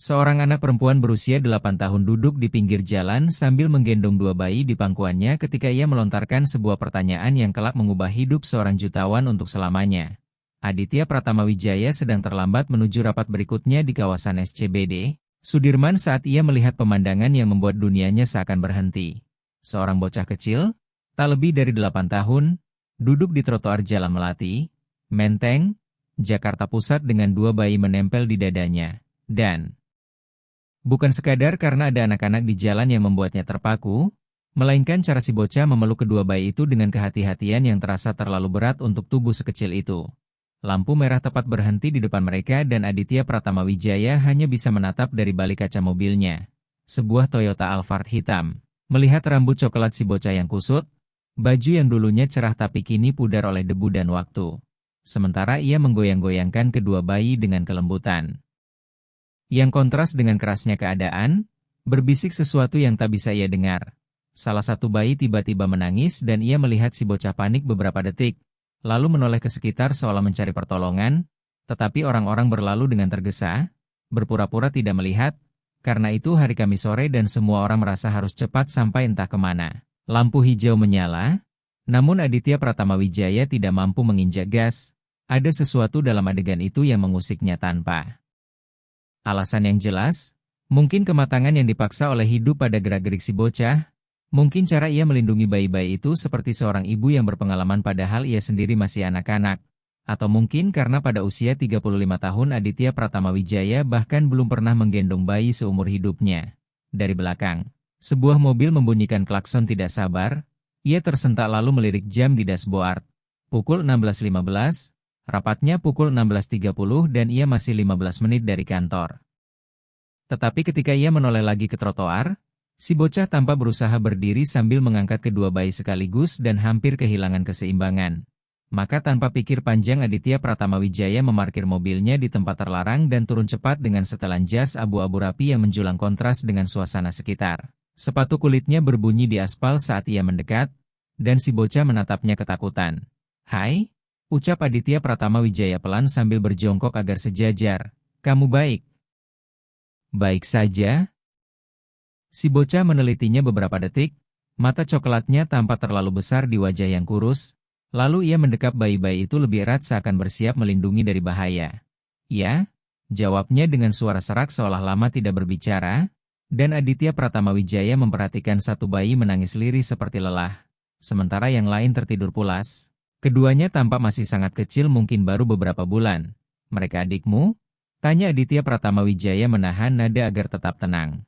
Seorang anak perempuan berusia 8 tahun duduk di pinggir jalan sambil menggendong dua bayi di pangkuannya ketika ia melontarkan sebuah pertanyaan yang kelak mengubah hidup seorang jutawan untuk selamanya. Aditya Pratama Wijaya sedang terlambat menuju rapat berikutnya di kawasan SCBD, Sudirman saat ia melihat pemandangan yang membuat dunianya seakan berhenti. Seorang bocah kecil, tak lebih dari 8 tahun, duduk di trotoar Jalan Melati, Menteng, Jakarta Pusat dengan dua bayi menempel di dadanya. Dan bukan sekadar karena ada anak-anak di jalan yang membuatnya terpaku, melainkan cara si bocah memeluk kedua bayi itu dengan kehati-hatian yang terasa terlalu berat untuk tubuh sekecil itu. Lampu merah tepat berhenti di depan mereka dan Aditya Pratama Wijaya hanya bisa menatap dari balik kaca mobilnya. Sebuah Toyota Alphard hitam. Melihat rambut coklat si bocah yang kusut, baju yang dulunya cerah tapi kini pudar oleh debu dan waktu. Sementara ia menggoyang-goyangkan kedua bayi dengan kelembutan. Yang kontras dengan kerasnya keadaan, berbisik sesuatu yang tak bisa ia dengar. Salah satu bayi tiba-tiba menangis dan ia melihat si bocah panik beberapa detik, lalu menoleh ke sekitar seolah mencari pertolongan, tetapi orang-orang berlalu dengan tergesa, berpura-pura tidak melihat, karena itu hari Kamis sore dan semua orang merasa harus cepat sampai entah kemana. Lampu hijau menyala, namun Aditya Pratama Wijaya tidak mampu menginjak gas, ada sesuatu dalam adegan itu yang mengusiknya tanpa alasan yang jelas, mungkin kematangan yang dipaksa oleh hidup pada gerak-gerik si bocah, mungkin cara ia melindungi bayi-bayi itu seperti seorang ibu yang berpengalaman padahal ia sendiri masih anak-anak, atau mungkin karena pada usia 35 tahun Aditya Pratama Wijaya bahkan belum pernah menggendong bayi seumur hidupnya. Dari belakang, sebuah mobil membunyikan klakson tidak sabar, ia tersentak lalu melirik jam di dashboard. Pukul 16.15, rapatnya pukul 16.30 dan ia masih 15 menit dari kantor. Tetapi ketika ia menoleh lagi ke trotoar, si bocah tampak berusaha berdiri sambil mengangkat kedua bayi sekaligus dan hampir kehilangan keseimbangan. Maka tanpa pikir panjang Aditya Pratama Wijaya memarkir mobilnya di tempat terlarang dan turun cepat dengan setelan jas abu-abu rapi yang menjulang kontras dengan suasana sekitar. Sepatu kulitnya berbunyi di aspal saat ia mendekat, dan si bocah menatapnya ketakutan. "Hai?" ucap Aditya Pratama Wijaya pelan sambil berjongkok agar sejajar. "Kamu baik?" "Baik saja." Si bocah menelitinya beberapa detik, mata coklatnya tampak terlalu besar di wajah yang kurus, lalu ia mendekap bayi-bayi itu lebih erat seakan bersiap melindungi dari bahaya. "Ya?" jawabnya dengan suara serak seolah lama tidak berbicara, dan Aditya Pratama Wijaya memperhatikan satu bayi menangis lirih seperti lelah, sementara yang lain tertidur pulas. Keduanya tampak masih sangat kecil mungkin baru beberapa bulan. "Mereka adikmu?" tanya Aditya Pratama Wijaya menahan nada agar tetap tenang.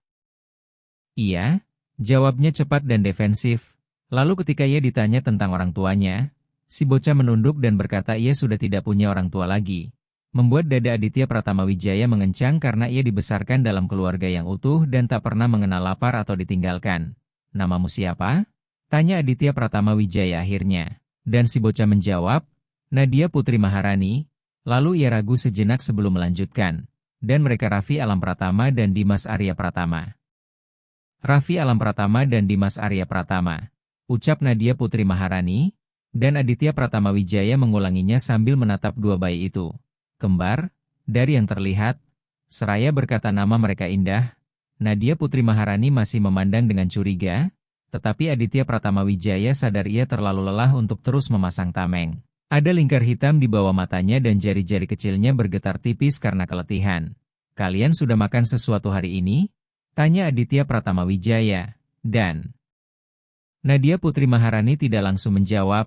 "Iya," jawabnya cepat dan defensif. Lalu ketika ia ditanya tentang orang tuanya, si bocah menunduk dan berkata ia sudah tidak punya orang tua lagi. Membuat dada Aditya Pratama Wijaya mengencang karena ia dibesarkan dalam keluarga yang utuh dan tak pernah mengenal lapar atau ditinggalkan. "Namamu siapa?" tanya Aditya Pratama Wijaya akhirnya. Dan si bocah menjawab, "Nadia Putri Maharani." Lalu ia ragu sejenak sebelum melanjutkan. "Dan mereka Raffi Alam Pratama dan Dimas Arya Pratama." "Raffi Alam Pratama dan Dimas Arya Pratama," ucap Nadia Putri Maharani, dan Aditya Pratama Wijaya mengulanginya sambil menatap dua bayi itu. "Kembar, dari yang terlihat," seraya berkata nama mereka indah. Nadia Putri Maharani masih memandang dengan curiga, tetapi Aditya Pratama Wijaya sadar ia terlalu lelah untuk terus memasang tameng. Ada lingkar hitam di bawah matanya dan jari-jari kecilnya bergetar tipis karena keletihan. "Kalian sudah makan sesuatu hari ini?" tanya Aditya Pratama Wijaya. Dan Nadia Putri Maharani tidak langsung menjawab.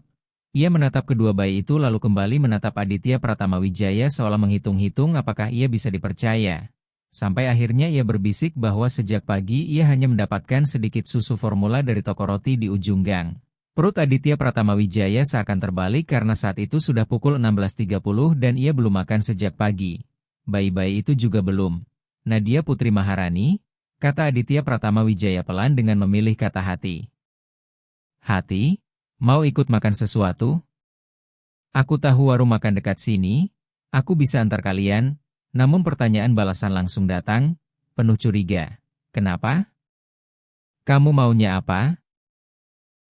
Ia menatap kedua bayi itu lalu kembali menatap Aditya Pratama Wijaya seolah menghitung-hitung apakah ia bisa dipercaya. Sampai akhirnya ia berbisik bahwa sejak pagi ia hanya mendapatkan sedikit susu formula dari toko roti di ujung gang. Perut Aditya Pratama Wijaya seakan terbalik karena saat itu sudah pukul 16.30 dan ia belum makan sejak pagi. "Bayi-bayi itu juga belum." "Nadia Putri Maharani," kata Aditya Pratama Wijaya pelan dengan memilih kata hati. "Hati? Mau ikut makan sesuatu? Aku tahu warung makan dekat sini, aku bisa antar kalian." Namun pertanyaan balasan langsung datang, penuh curiga. "Kenapa? Kamu maunya apa?"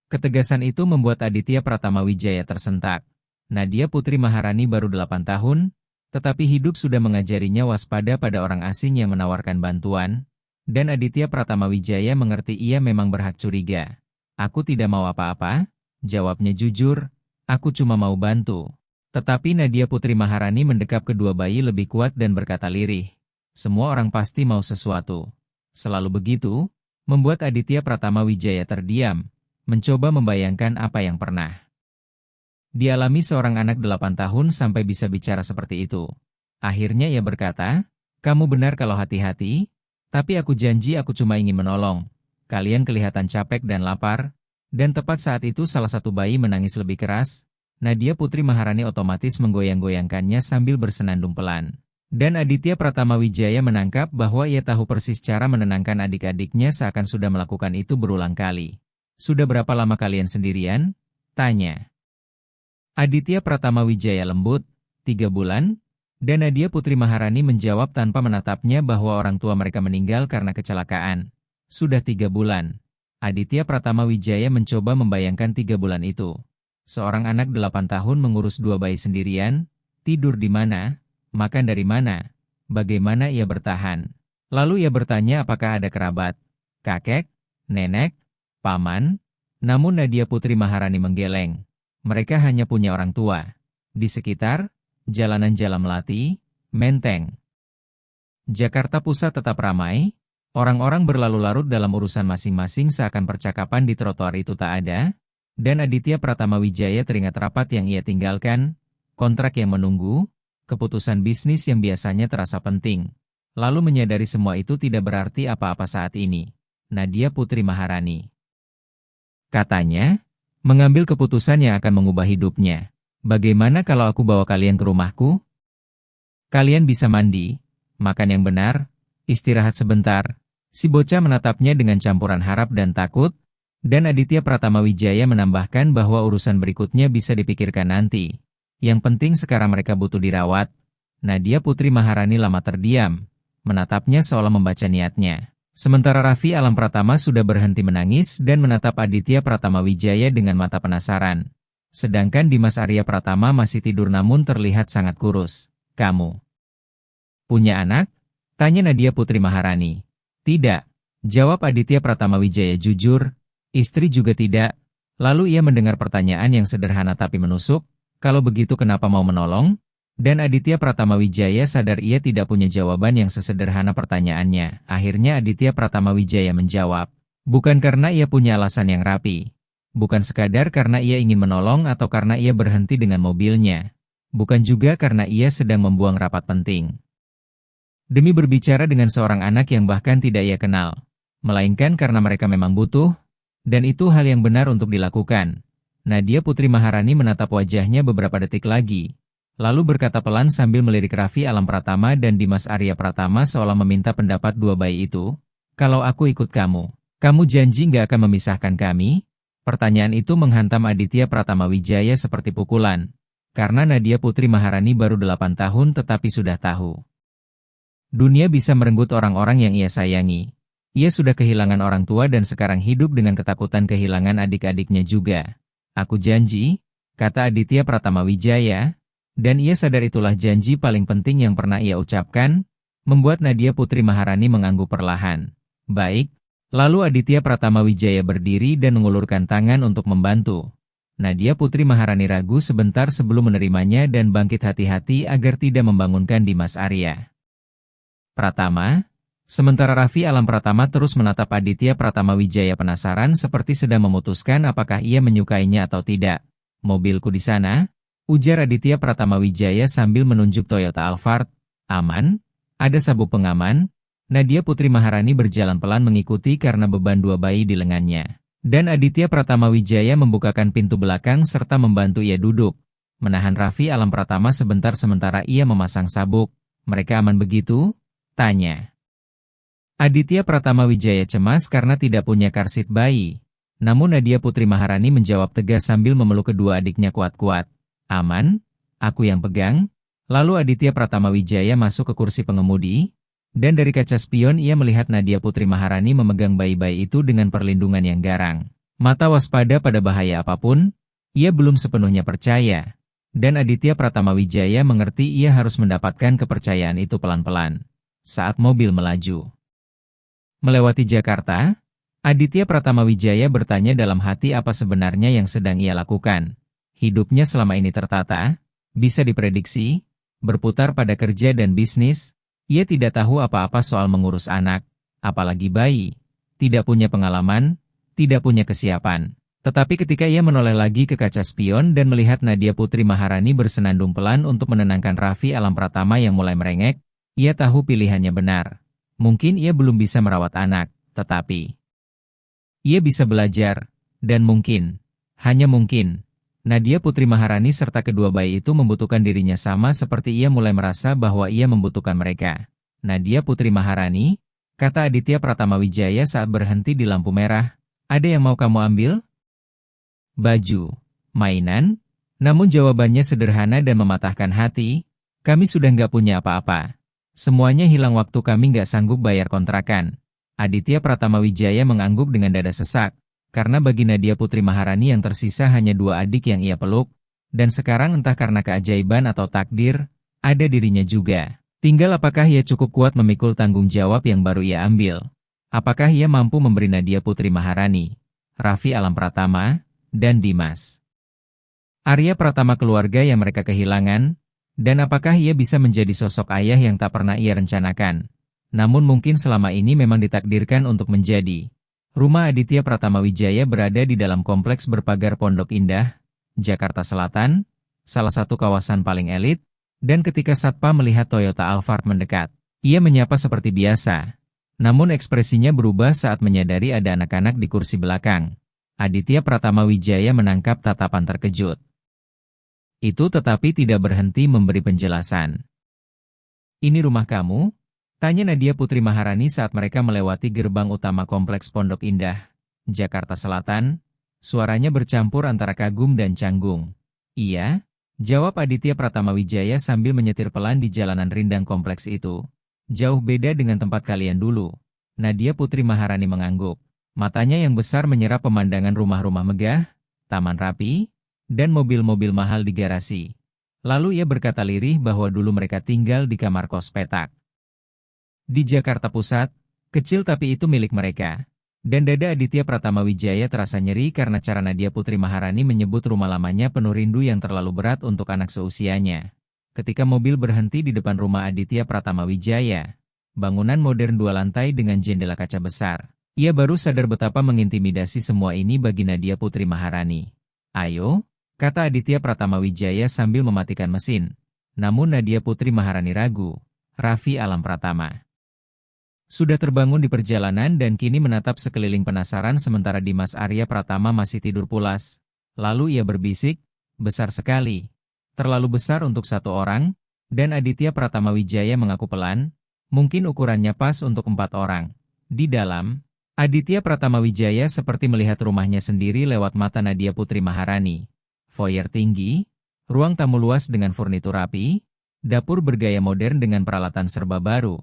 Ketegasan itu membuat Aditya Pratama Wijaya tersentak. Nadia Putri Maharani baru 8 tahun, Tetapi hidup sudah mengajarinya waspada pada orang asing yang menawarkan bantuan, dan Aditya Pratama Wijaya mengerti ia memang berhak curiga. Aku tidak mau apa-apa, jawabnya jujur, aku cuma mau bantu. Tetapi Nadia Putri Maharani mendekap kedua bayi lebih kuat dan berkata lirih. Semua orang pasti mau sesuatu. Selalu begitu, membuat Aditya Pratama Wijaya terdiam, mencoba membayangkan apa yang pernah dialami seorang anak 8 tahun sampai bisa bicara seperti itu. Akhirnya ia berkata, kamu benar kalau hati-hati, tapi aku janji aku cuma ingin menolong. Kalian kelihatan capek dan lapar, dan tepat saat itu salah satu bayi menangis lebih keras. Nadia Putri Maharani otomatis menggoyang-goyangkannya sambil bersenandung pelan. Dan Aditya Pratama Wijaya menangkap bahwa ia tahu persis cara menenangkan adik-adiknya seakan sudah melakukan itu berulang kali. Sudah berapa lama kalian sendirian? Tanya. Aditya Pratama Wijaya lembut, 3 bulan, dan Nadia Putri Maharani menjawab tanpa menatapnya bahwa orang tua mereka meninggal karena kecelakaan. Sudah 3 bulan. Aditya Pratama Wijaya mencoba membayangkan 3 bulan itu. Seorang anak 8 tahun mengurus 2 bayi sendirian, tidur di mana, makan dari mana, bagaimana ia bertahan. Lalu ia bertanya apakah ada kerabat, kakek, nenek, paman, namun Nadia Putri Maharani menggeleng. Mereka hanya punya orang tua. Di sekitar, jalanan Jalan Melati, Menteng, Jakarta Pusat tetap ramai, orang-orang berlalu larut dalam urusan masing-masing seakan percakapan di trotoar itu tak ada, dan Aditya Pratama Wijaya teringat rapat yang ia tinggalkan, kontrak yang menunggu, keputusan bisnis yang biasanya terasa penting. Lalu menyadari semua itu tidak berarti apa-apa saat ini. Nadia Putri Maharani, katanya, mengambil keputusan yang akan mengubah hidupnya. Bagaimana kalau aku bawa kalian ke rumahku? Kalian bisa mandi, makan yang benar, istirahat sebentar. Si bocah menatapnya dengan campuran harap dan takut, dan Aditya Pratama Wijaya menambahkan bahwa urusan berikutnya bisa dipikirkan nanti. Yang penting sekarang mereka butuh dirawat. Nadia Putri Maharani lama terdiam, menatapnya seolah membaca niatnya. Sementara Raffi Alam Pratama sudah berhenti menangis dan menatap Aditya Pratama Wijaya dengan mata penasaran. Sedangkan Dimas Arya Pratama masih tidur namun terlihat sangat kurus. Kamu punya anak? Tanya Nadia Putri Maharani. Tidak, jawab Aditya Pratama Wijaya jujur. Istri juga tidak. Lalu ia mendengar pertanyaan yang sederhana tapi menusuk. Kalau begitu kenapa mau menolong? Dan Aditya Pratama Wijaya sadar ia tidak punya jawaban yang sesederhana pertanyaannya. Akhirnya Aditya Pratama Wijaya menjawab, bukan karena ia punya alasan yang rapi. Bukan sekadar karena ia ingin menolong atau karena ia berhenti dengan mobilnya. Bukan juga karena ia sedang membuang rapat penting. Demi berbicara dengan seorang anak yang bahkan tidak ia kenal. Melainkan karena mereka memang butuh, dan itu hal yang benar untuk dilakukan. Nadia Putri Maharani menatap wajahnya beberapa detik lagi. Lalu berkata pelan sambil melirik Raffi Alam Pratama dan Dimas Arya Pratama seolah meminta pendapat 2 bayi itu. Kalau aku ikut kamu janji nggak akan memisahkan kami? Pertanyaan itu menghantam Aditya Pratama Wijaya seperti pukulan. Karena Nadia Putri Maharani baru 8 tahun tetapi sudah tahu. Dunia bisa merenggut orang-orang yang ia sayangi. Ia sudah kehilangan orang tua dan sekarang hidup dengan ketakutan kehilangan adik-adiknya juga. Aku janji, kata Aditya Pratama Wijaya. Dan ia sadar itulah janji paling penting yang pernah ia ucapkan, membuat Nadia Putri Maharani mengangguk perlahan. Baik, lalu Aditya Pratama Wijaya berdiri dan mengulurkan tangan untuk membantu. Nadia Putri Maharani ragu sebentar sebelum menerimanya dan bangkit hati-hati agar tidak membangunkan Dimas Arya Pratama. Sementara Raffi Alam Pratama terus menatap Aditya Pratama Wijaya penasaran seperti sedang memutuskan apakah ia menyukainya atau tidak. Mobilku di sana? Ujar Aditya Pratama Wijaya sambil menunjuk Toyota Alphard. Aman? Ada sabuk pengaman? Nadia Putri Maharani berjalan pelan mengikuti karena beban 2 bayi di lengannya. Dan Aditya Pratama Wijaya membukakan pintu belakang serta membantu ia duduk. Menahan Raffi Alam Pratama sebentar sementara ia memasang sabuk. Mereka aman begitu? Tanya. Aditya Pratama Wijaya cemas karena tidak punya karsit bayi. Namun Nadia Putri Maharani menjawab tegas sambil memeluk kedua adiknya kuat-kuat. Aman, aku yang pegang. Lalu Aditya Pratama Wijaya masuk ke kursi pengemudi, dan dari kaca spion ia melihat Nadia Putri Maharani memegang bayi-bayi itu dengan perlindungan yang garang. Mata waspada pada bahaya apapun, ia belum sepenuhnya percaya. Dan Aditya Pratama Wijaya mengerti ia harus mendapatkan kepercayaan itu pelan-pelan. Saat mobil melaju melewati Jakarta, Aditya Pratama Wijaya bertanya dalam hati apa sebenarnya yang sedang ia lakukan. Hidupnya selama ini tertata, bisa diprediksi, berputar pada kerja dan bisnis. Ia tidak tahu apa-apa soal mengurus anak, apalagi bayi. Tidak punya pengalaman, tidak punya kesiapan. Tetapi ketika ia menoleh lagi ke kaca spion dan melihat Nadia Putri Maharani bersenandung pelan untuk menenangkan Raffi Alam Pratama yang mulai merengek, ia tahu pilihannya benar. Mungkin ia belum bisa merawat anak, tetapi ia bisa belajar, dan mungkin, hanya mungkin, Nadia Putri Maharani serta kedua bayi itu membutuhkan dirinya sama seperti ia mulai merasa bahwa ia membutuhkan mereka. Nadia Putri Maharani, kata Aditya Pratama Wijaya saat berhenti di lampu merah, ada yang mau kamu ambil? Baju, mainan? Namun jawabannya sederhana dan mematahkan hati, kami sudah nggak punya apa-apa. Semuanya hilang waktu kami nggak sanggup bayar kontrakan. Aditya Pratama Wijaya mengangguk dengan dada sesak, karena bagi Nadia Putri Maharani yang tersisa hanya 2 adik yang ia peluk, dan sekarang entah karena keajaiban atau takdir, ada dirinya juga. Tinggal apakah ia cukup kuat memikul tanggung jawab yang baru ia ambil. Apakah ia mampu memberi Nadia Putri Maharani, Raffi Alam Pratama, dan Dimas Arya Pratama keluarga yang mereka kehilangan, dan apakah ia bisa menjadi sosok ayah yang tak pernah ia rencanakan. Namun mungkin selama ini memang ditakdirkan untuk menjadi. Rumah Aditya Pratama Wijaya berada di dalam kompleks berpagar Pondok Indah, Jakarta Selatan, salah satu kawasan paling elit, dan ketika Satpam melihat Toyota Alphard mendekat, ia menyapa seperti biasa. Namun ekspresinya berubah saat menyadari ada anak-anak di kursi belakang. Aditya Pratama Wijaya menangkap tatapan terkejut itu tetapi tidak berhenti memberi penjelasan. Ini rumah kamu? Tanya Nadia Putri Maharani saat mereka melewati gerbang utama kompleks Pondok Indah, Jakarta Selatan. Suaranya bercampur antara kagum dan canggung. Iya, jawab Aditya Pratama Wijaya sambil menyetir pelan di jalanan rindang kompleks itu. Jauh beda dengan tempat kalian dulu. Nadia Putri Maharani mengangguk. Matanya yang besar menyerap pemandangan rumah-rumah megah, taman rapi, dan mobil-mobil mahal di garasi. Lalu ia berkata lirih bahwa dulu mereka tinggal di kamar kos petak di Jakarta Pusat, kecil tapi itu milik mereka. Dan dada Aditya Pratama Wijaya terasa nyeri karena cara Nadia Putri Maharani menyebut rumah lamanya penuh rindu yang terlalu berat untuk anak seusianya. Ketika mobil berhenti di depan rumah Aditya Pratama Wijaya, bangunan modern 2 lantai dengan jendela kaca besar, ia baru sadar betapa mengintimidasi semua ini bagi Nadia Putri Maharani. Ayo, kata Aditya Pratama Wijaya sambil mematikan mesin. Namun Nadia Putri Maharani ragu. Raffi Alam Pratama sudah terbangun di perjalanan dan kini menatap sekeliling penasaran sementara Dimas Arya Pratama masih tidur pulas. Lalu ia berbisik, besar sekali. Terlalu besar untuk 1 orang, dan Aditya Pratama Wijaya mengaku pelan, mungkin ukurannya pas untuk 4 orang. Di dalam, Aditya Pratama Wijaya seperti melihat rumahnya sendiri lewat mata Nadia Putri Maharani. Foyer tinggi, ruang tamu luas dengan furnitur rapi, dapur bergaya modern dengan peralatan serba baru.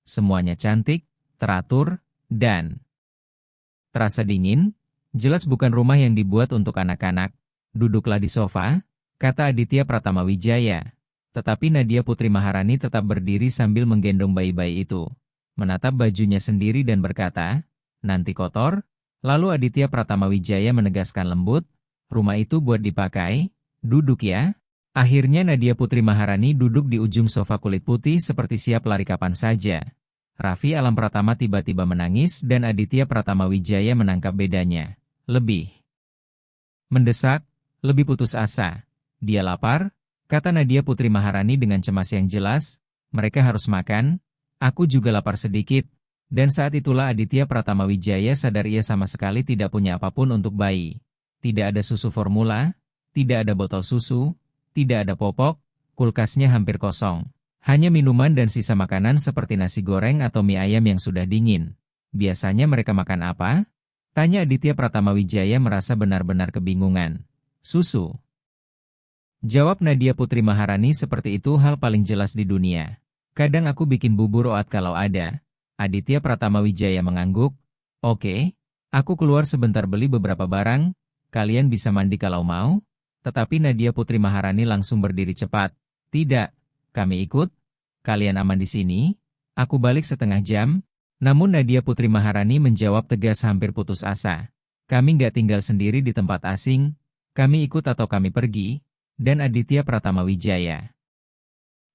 Semuanya cantik, teratur, dan terasa dingin. Jelas bukan rumah yang dibuat untuk anak-anak. Duduklah di sofa, kata Aditya Pratama Wijaya. Tetapi Nadia Putri Maharani tetap berdiri sambil menggendong bayi-bayi itu. Menatap bajunya sendiri dan berkata, nanti kotor. Lalu Aditya Pratama Wijaya menegaskan lembut, rumah itu buat dipakai, duduk ya. Akhirnya Nadia Putri Maharani duduk di ujung sofa kulit putih seperti siap lari kapan saja. Raffi Alam Pratama tiba-tiba menangis dan Aditya Pratama Wijaya menangkap bedanya. Lebih mendesak, lebih putus asa. Dia lapar, kata Nadia Putri Maharani dengan cemas yang jelas. Mereka harus makan, aku juga lapar sedikit. Dan saat itulah Aditya Pratama Wijaya sadar ia sama sekali tidak punya apapun untuk bayi. Tidak ada susu formula, tidak ada botol susu, tidak ada popok, kulkasnya hampir kosong. Hanya minuman dan sisa makanan seperti nasi goreng atau mie ayam yang sudah dingin. Biasanya mereka makan apa? Tanya Aditya Pratama Wijaya merasa benar-benar kebingungan. Susu. Jawab Nadia Putri Maharani seperti itu hal paling jelas di dunia. Kadang aku bikin bubur oat kalau ada. Aditya Pratama Wijaya mengangguk. Oke, aku keluar sebentar beli beberapa barang. Kalian bisa mandi kalau mau. Tetapi Nadia Putri Maharani langsung berdiri cepat. Tidak, kami ikut. Kalian aman di sini? Aku balik setengah jam. Namun Nadia Putri Maharani menjawab tegas hampir putus asa. Kami nggak tinggal sendiri di tempat asing. Kami ikut atau kami pergi. Dan Aditya Pratama Wijaya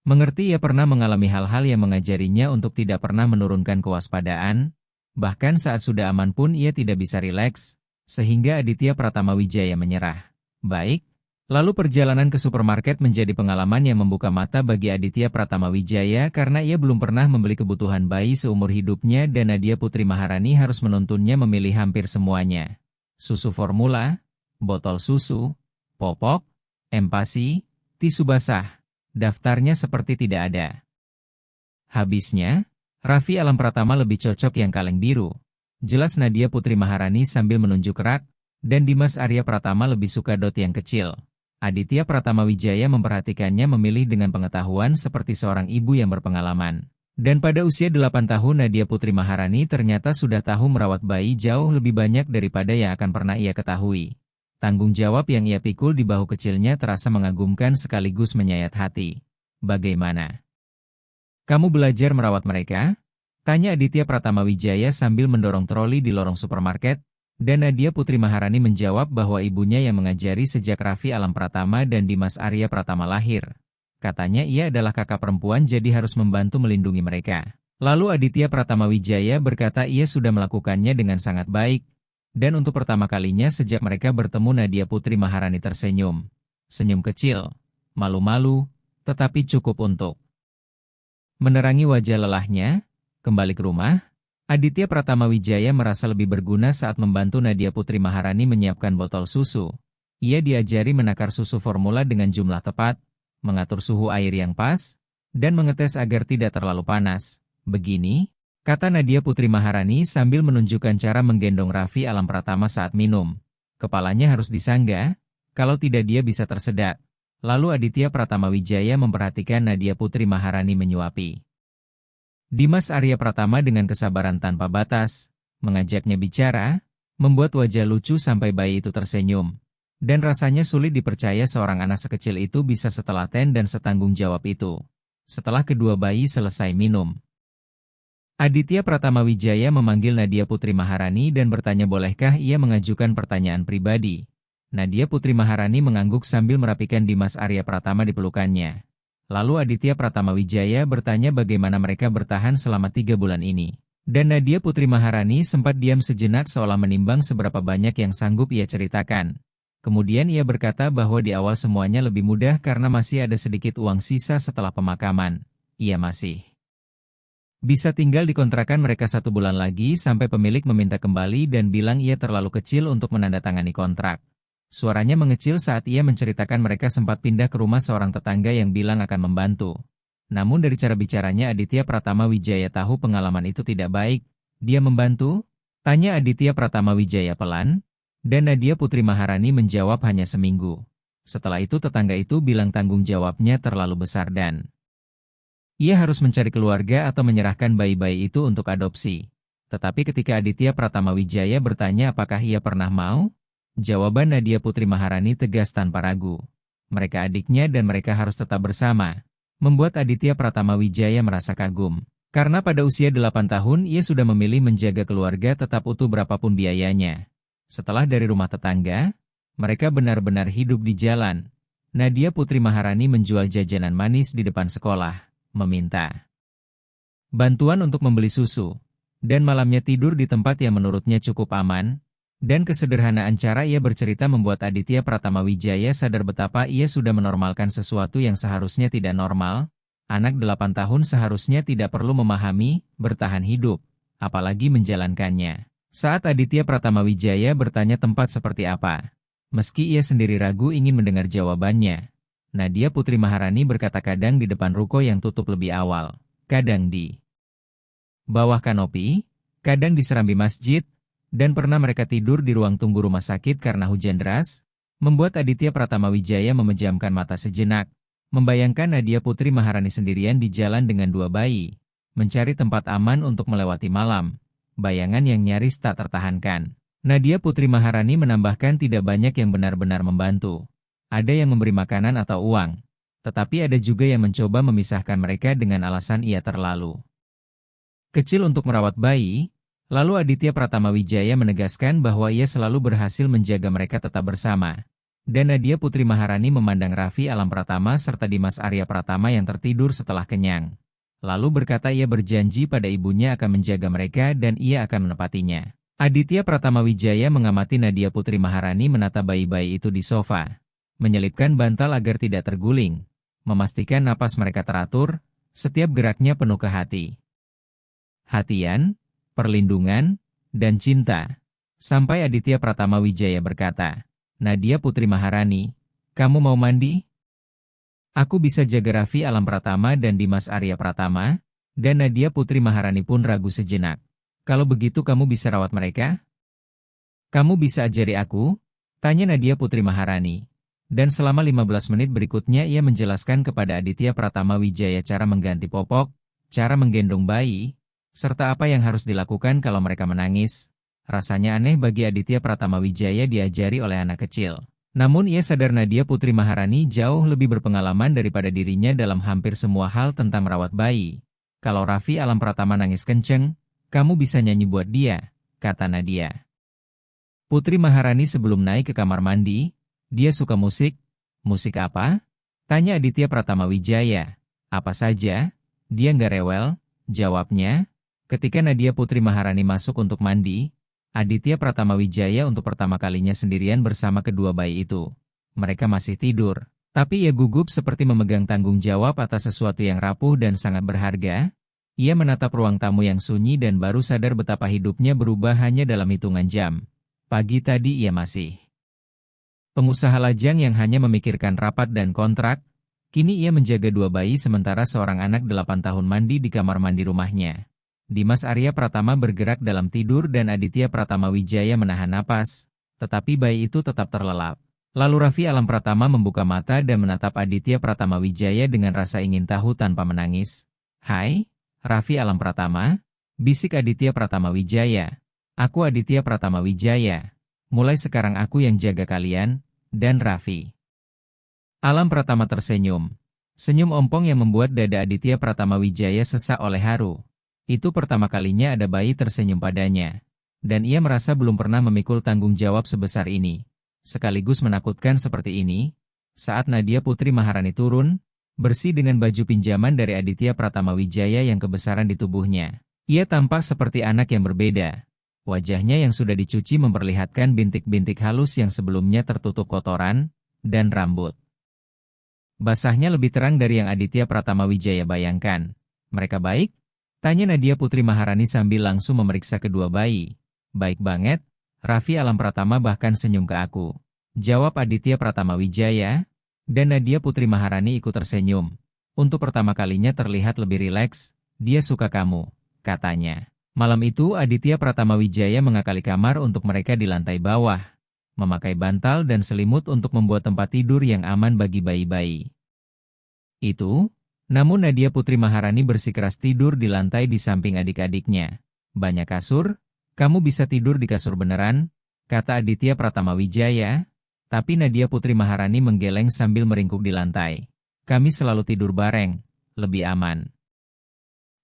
mengerti ia pernah mengalami hal-hal yang mengajarinya untuk tidak pernah menurunkan kewaspadaan. Bahkan saat sudah aman pun ia tidak bisa rileks. Sehingga Aditya Pratama Wijaya menyerah. Baik. Lalu perjalanan ke supermarket menjadi pengalaman yang membuka mata bagi Aditya Pratama Wijaya karena ia belum pernah membeli kebutuhan bayi seumur hidupnya dan Nadia Putri Maharani harus menuntunnya memilih hampir semuanya. Susu formula, botol susu, popok, empasi, tisu basah. Daftarnya seperti tidak ada. Habisnya, Raffi Alam Pratama lebih cocok yang kaleng biru. Jelas Nadia Putri Maharani sambil menunjuk rak, dan Dimas Arya Pratama lebih suka dot yang kecil. Aditya Pratama Wijaya memperhatikannya memilih dengan pengetahuan seperti seorang ibu yang berpengalaman. Dan pada usia 8 tahun Nadia Putri Maharani ternyata sudah tahu merawat bayi jauh lebih banyak daripada yang akan pernah ia ketahui. Tanggung jawab yang ia pikul di bahu kecilnya terasa mengagumkan sekaligus menyayat hati. Bagaimana? Kamu belajar merawat mereka? Tanya Aditya Pratama Wijaya sambil mendorong troli di lorong supermarket, dan Nadia Putri Maharani menjawab bahwa ibunya yang mengajari sejak Raffi Alam Pratama dan Dimas Arya Pratama lahir. Katanya ia adalah kakak perempuan jadi harus membantu melindungi mereka. Lalu Aditya Pratama Wijaya berkata ia sudah melakukannya dengan sangat baik. Dan untuk pertama kalinya sejak mereka bertemu Nadia Putri Maharani tersenyum. Senyum kecil, malu-malu, tetapi cukup untuk menerangi wajah lelahnya. Kembali ke rumah, Aditya Pratama Wijaya merasa lebih berguna saat membantu Nadia Putri Maharani menyiapkan botol susu. Ia diajari menakar susu formula dengan jumlah tepat, mengatur suhu air yang pas, dan mengetes agar tidak terlalu panas. Begini, kata Nadia Putri Maharani sambil menunjukkan cara menggendong Raffi Alam Pratama saat minum. Kepalanya harus disangga, kalau tidak dia bisa tersedak. Lalu Aditya Pratama Wijaya memperhatikan Nadia Putri Maharani menyuapi. Dimas Arya Pratama dengan kesabaran tanpa batas, mengajaknya bicara, membuat wajah lucu sampai bayi itu tersenyum. Dan rasanya sulit dipercaya seorang anak sekecil itu bisa setelaten dan setanggung jawab itu. Setelah kedua bayi selesai minum, Aditya Pratama Wijaya memanggil Nadia Putri Maharani dan bertanya bolehkah ia mengajukan pertanyaan pribadi. Nadia Putri Maharani mengangguk sambil merapikan Dimas Arya Pratama di pelukannya. Lalu Aditya Pratama Wijaya bertanya bagaimana mereka bertahan selama 3 bulan ini. Dan Nadia Putri Maharani sempat diam sejenak seolah menimbang seberapa banyak yang sanggup ia ceritakan. Kemudian ia berkata bahwa di awal semuanya lebih mudah karena masih ada sedikit uang sisa setelah pemakaman. Ia masih bisa tinggal di kontrakan mereka 1 bulan lagi sampai pemilik meminta kembali dan bilang ia terlalu kecil untuk menandatangani kontrak. Suaranya mengecil saat ia menceritakan mereka sempat pindah ke rumah seorang tetangga yang bilang akan membantu. Namun dari cara bicaranya Aditya Pratama Wijaya tahu pengalaman itu tidak baik. Dia membantu? Tanya Aditya Pratama Wijaya pelan. Dan Nadia Putri Maharani menjawab hanya seminggu. Setelah itu tetangga itu bilang tanggung jawabnya terlalu besar dan ia harus mencari keluarga atau menyerahkan bayi-bayi itu untuk adopsi. Tetapi ketika Aditya Pratama Wijaya bertanya apakah ia pernah mau? Jawaban Nadia Putri Maharani tegas tanpa ragu. Mereka adiknya dan mereka harus tetap bersama. Membuat Aditya Pratama Wijaya merasa kagum. Karena pada usia 8 tahun ia sudah memilih menjaga keluarga tetap utuh berapapun biayanya. Setelah dari rumah tetangga, mereka benar-benar hidup di jalan. Nadia Putri Maharani menjual jajanan manis di depan sekolah, meminta bantuan untuk membeli susu. Dan malamnya tidur di tempat yang menurutnya cukup aman. Dan kesederhanaan cara ia bercerita membuat Aditya Pratama Wijaya sadar betapa ia sudah menormalkan sesuatu yang seharusnya tidak normal. Anak 8 tahun seharusnya tidak perlu memahami, bertahan hidup, apalagi menjalankannya. Saat Aditya Pratama Wijaya bertanya tempat seperti apa, meski ia sendiri ragu ingin mendengar jawabannya, Nadia Putri Maharani berkata kadang di depan ruko yang tutup lebih awal, kadang di bawah kanopi, kadang di serambi masjid, dan pernah mereka tidur di ruang tunggu rumah sakit karena hujan deras, membuat Aditya Pratama Wijaya memejamkan mata sejenak, membayangkan Nadia Putri Maharani sendirian di jalan dengan 2 bayi, mencari tempat aman untuk melewati malam, bayangan yang nyaris tak tertahankan. Nadia Putri Maharani menambahkan tidak banyak yang benar-benar membantu. Ada yang memberi makanan atau uang. Tetapi ada juga yang mencoba memisahkan mereka dengan alasan ia terlalu kecil untuk merawat bayi. Lalu Aditya Pratama Wijaya menegaskan bahwa ia selalu berhasil menjaga mereka tetap bersama. Dan Nadia Putri Maharani memandang Raffi Alam Pratama serta Dimas Arya Pratama yang tertidur setelah kenyang. Lalu berkata ia berjanji pada ibunya akan menjaga mereka dan ia akan menepatinya. Aditya Pratama Wijaya mengamati Nadia Putri Maharani menata bayi-bayi itu di sofa. Menyelipkan bantal agar tidak terguling. Memastikan napas mereka teratur, setiap geraknya penuh kehati-hatian, perlindungan, dan cinta. Sampai Aditya Pratama Wijaya berkata, "Nadia Putri Maharani, kamu mau mandi? Aku bisa jaga Raffi Alam Pratama dan Dimas Arya Pratama." Dan Nadia Putri Maharani pun ragu sejenak. "Kalau begitu kamu bisa rawat mereka? Kamu bisa ajari aku?" tanya Nadia Putri Maharani. Dan selama 15 menit berikutnya ia menjelaskan kepada Aditya Pratama Wijaya cara mengganti popok, cara menggendong bayi, serta apa yang harus dilakukan kalau mereka menangis. Rasanya aneh bagi Aditya Pratama Wijaya diajari oleh anak kecil. Namun ia sadar Nadia Putri Maharani jauh lebih berpengalaman daripada dirinya dalam hampir semua hal tentang merawat bayi. "Kalau Raffi Alam Pratama nangis kenceng, kamu bisa nyanyi buat dia," kata Nadia Putri Maharani sebelum naik ke kamar mandi. "Dia suka musik." "Musik apa?" tanya Aditya Pratama Wijaya. "Apa saja, dia nggak rewel," jawabnya. Ketika Nadia Putri Maharani masuk untuk mandi, Aditya Pratama Wijaya untuk pertama kalinya sendirian bersama kedua bayi itu. Mereka masih tidur, tapi ia gugup seperti memegang tanggung jawab atas sesuatu yang rapuh dan sangat berharga. Ia menatap ruang tamu yang sunyi dan baru sadar betapa hidupnya berubah hanya dalam hitungan jam. Pagi tadi ia masih pengusaha lajang yang hanya memikirkan rapat dan kontrak. Kini ia menjaga dua bayi sementara seorang anak 8 tahun mandi di kamar mandi rumahnya. Dimas Arya Pratama bergerak dalam tidur dan Aditya Pratama Wijaya menahan napas, tetapi bayi itu tetap terlelap. Lalu Raffi Alam Pratama membuka mata dan menatap Aditya Pratama Wijaya dengan rasa ingin tahu tanpa menangis. "Hai, Raffi Alam Pratama," bisik Aditya Pratama Wijaya. "Aku Aditya Pratama Wijaya. Mulai sekarang aku yang jaga kalian." Dan Raffi Alam Pratama tersenyum. Senyum ompong yang membuat dada Aditya Pratama Wijaya sesak oleh haru. Itu pertama kalinya ada bayi tersenyum padanya. Dan ia merasa belum pernah memikul tanggung jawab sebesar ini. Sekaligus menakutkan seperti ini. Saat Nadia Putri Maharani turun, bersih dengan baju pinjaman dari Aditya Pratama Wijaya yang kebesaran di tubuhnya. Ia tampak seperti anak yang berbeda. Wajahnya yang sudah dicuci memperlihatkan bintik-bintik halus yang sebelumnya tertutup kotoran, dan rambut basahnya lebih terang dari yang Aditya Pratama Wijaya bayangkan. "Mereka baik?" tanya Nadia Putri Maharani sambil langsung memeriksa kedua bayi. "Baik banget, Raffi Alam Pratama bahkan senyum ke aku," jawab Aditya Pratama Wijaya, dan Nadia Putri Maharani ikut tersenyum. "Untuk pertama kalinya terlihat lebih rileks, dia suka kamu," katanya. Malam itu Aditya Pratama Wijaya mengakali kamar untuk mereka di lantai bawah, memakai bantal dan selimut untuk membuat tempat tidur yang aman bagi bayi-bayi itu. Namun Nadia Putri Maharani bersikeras tidur di lantai di samping adik-adiknya. "Banyak kasur, kamu bisa tidur di kasur beneran," kata Aditya Pratama Wijaya. Tapi Nadia Putri Maharani menggeleng sambil meringkuk di lantai. "Kami selalu tidur bareng, lebih aman."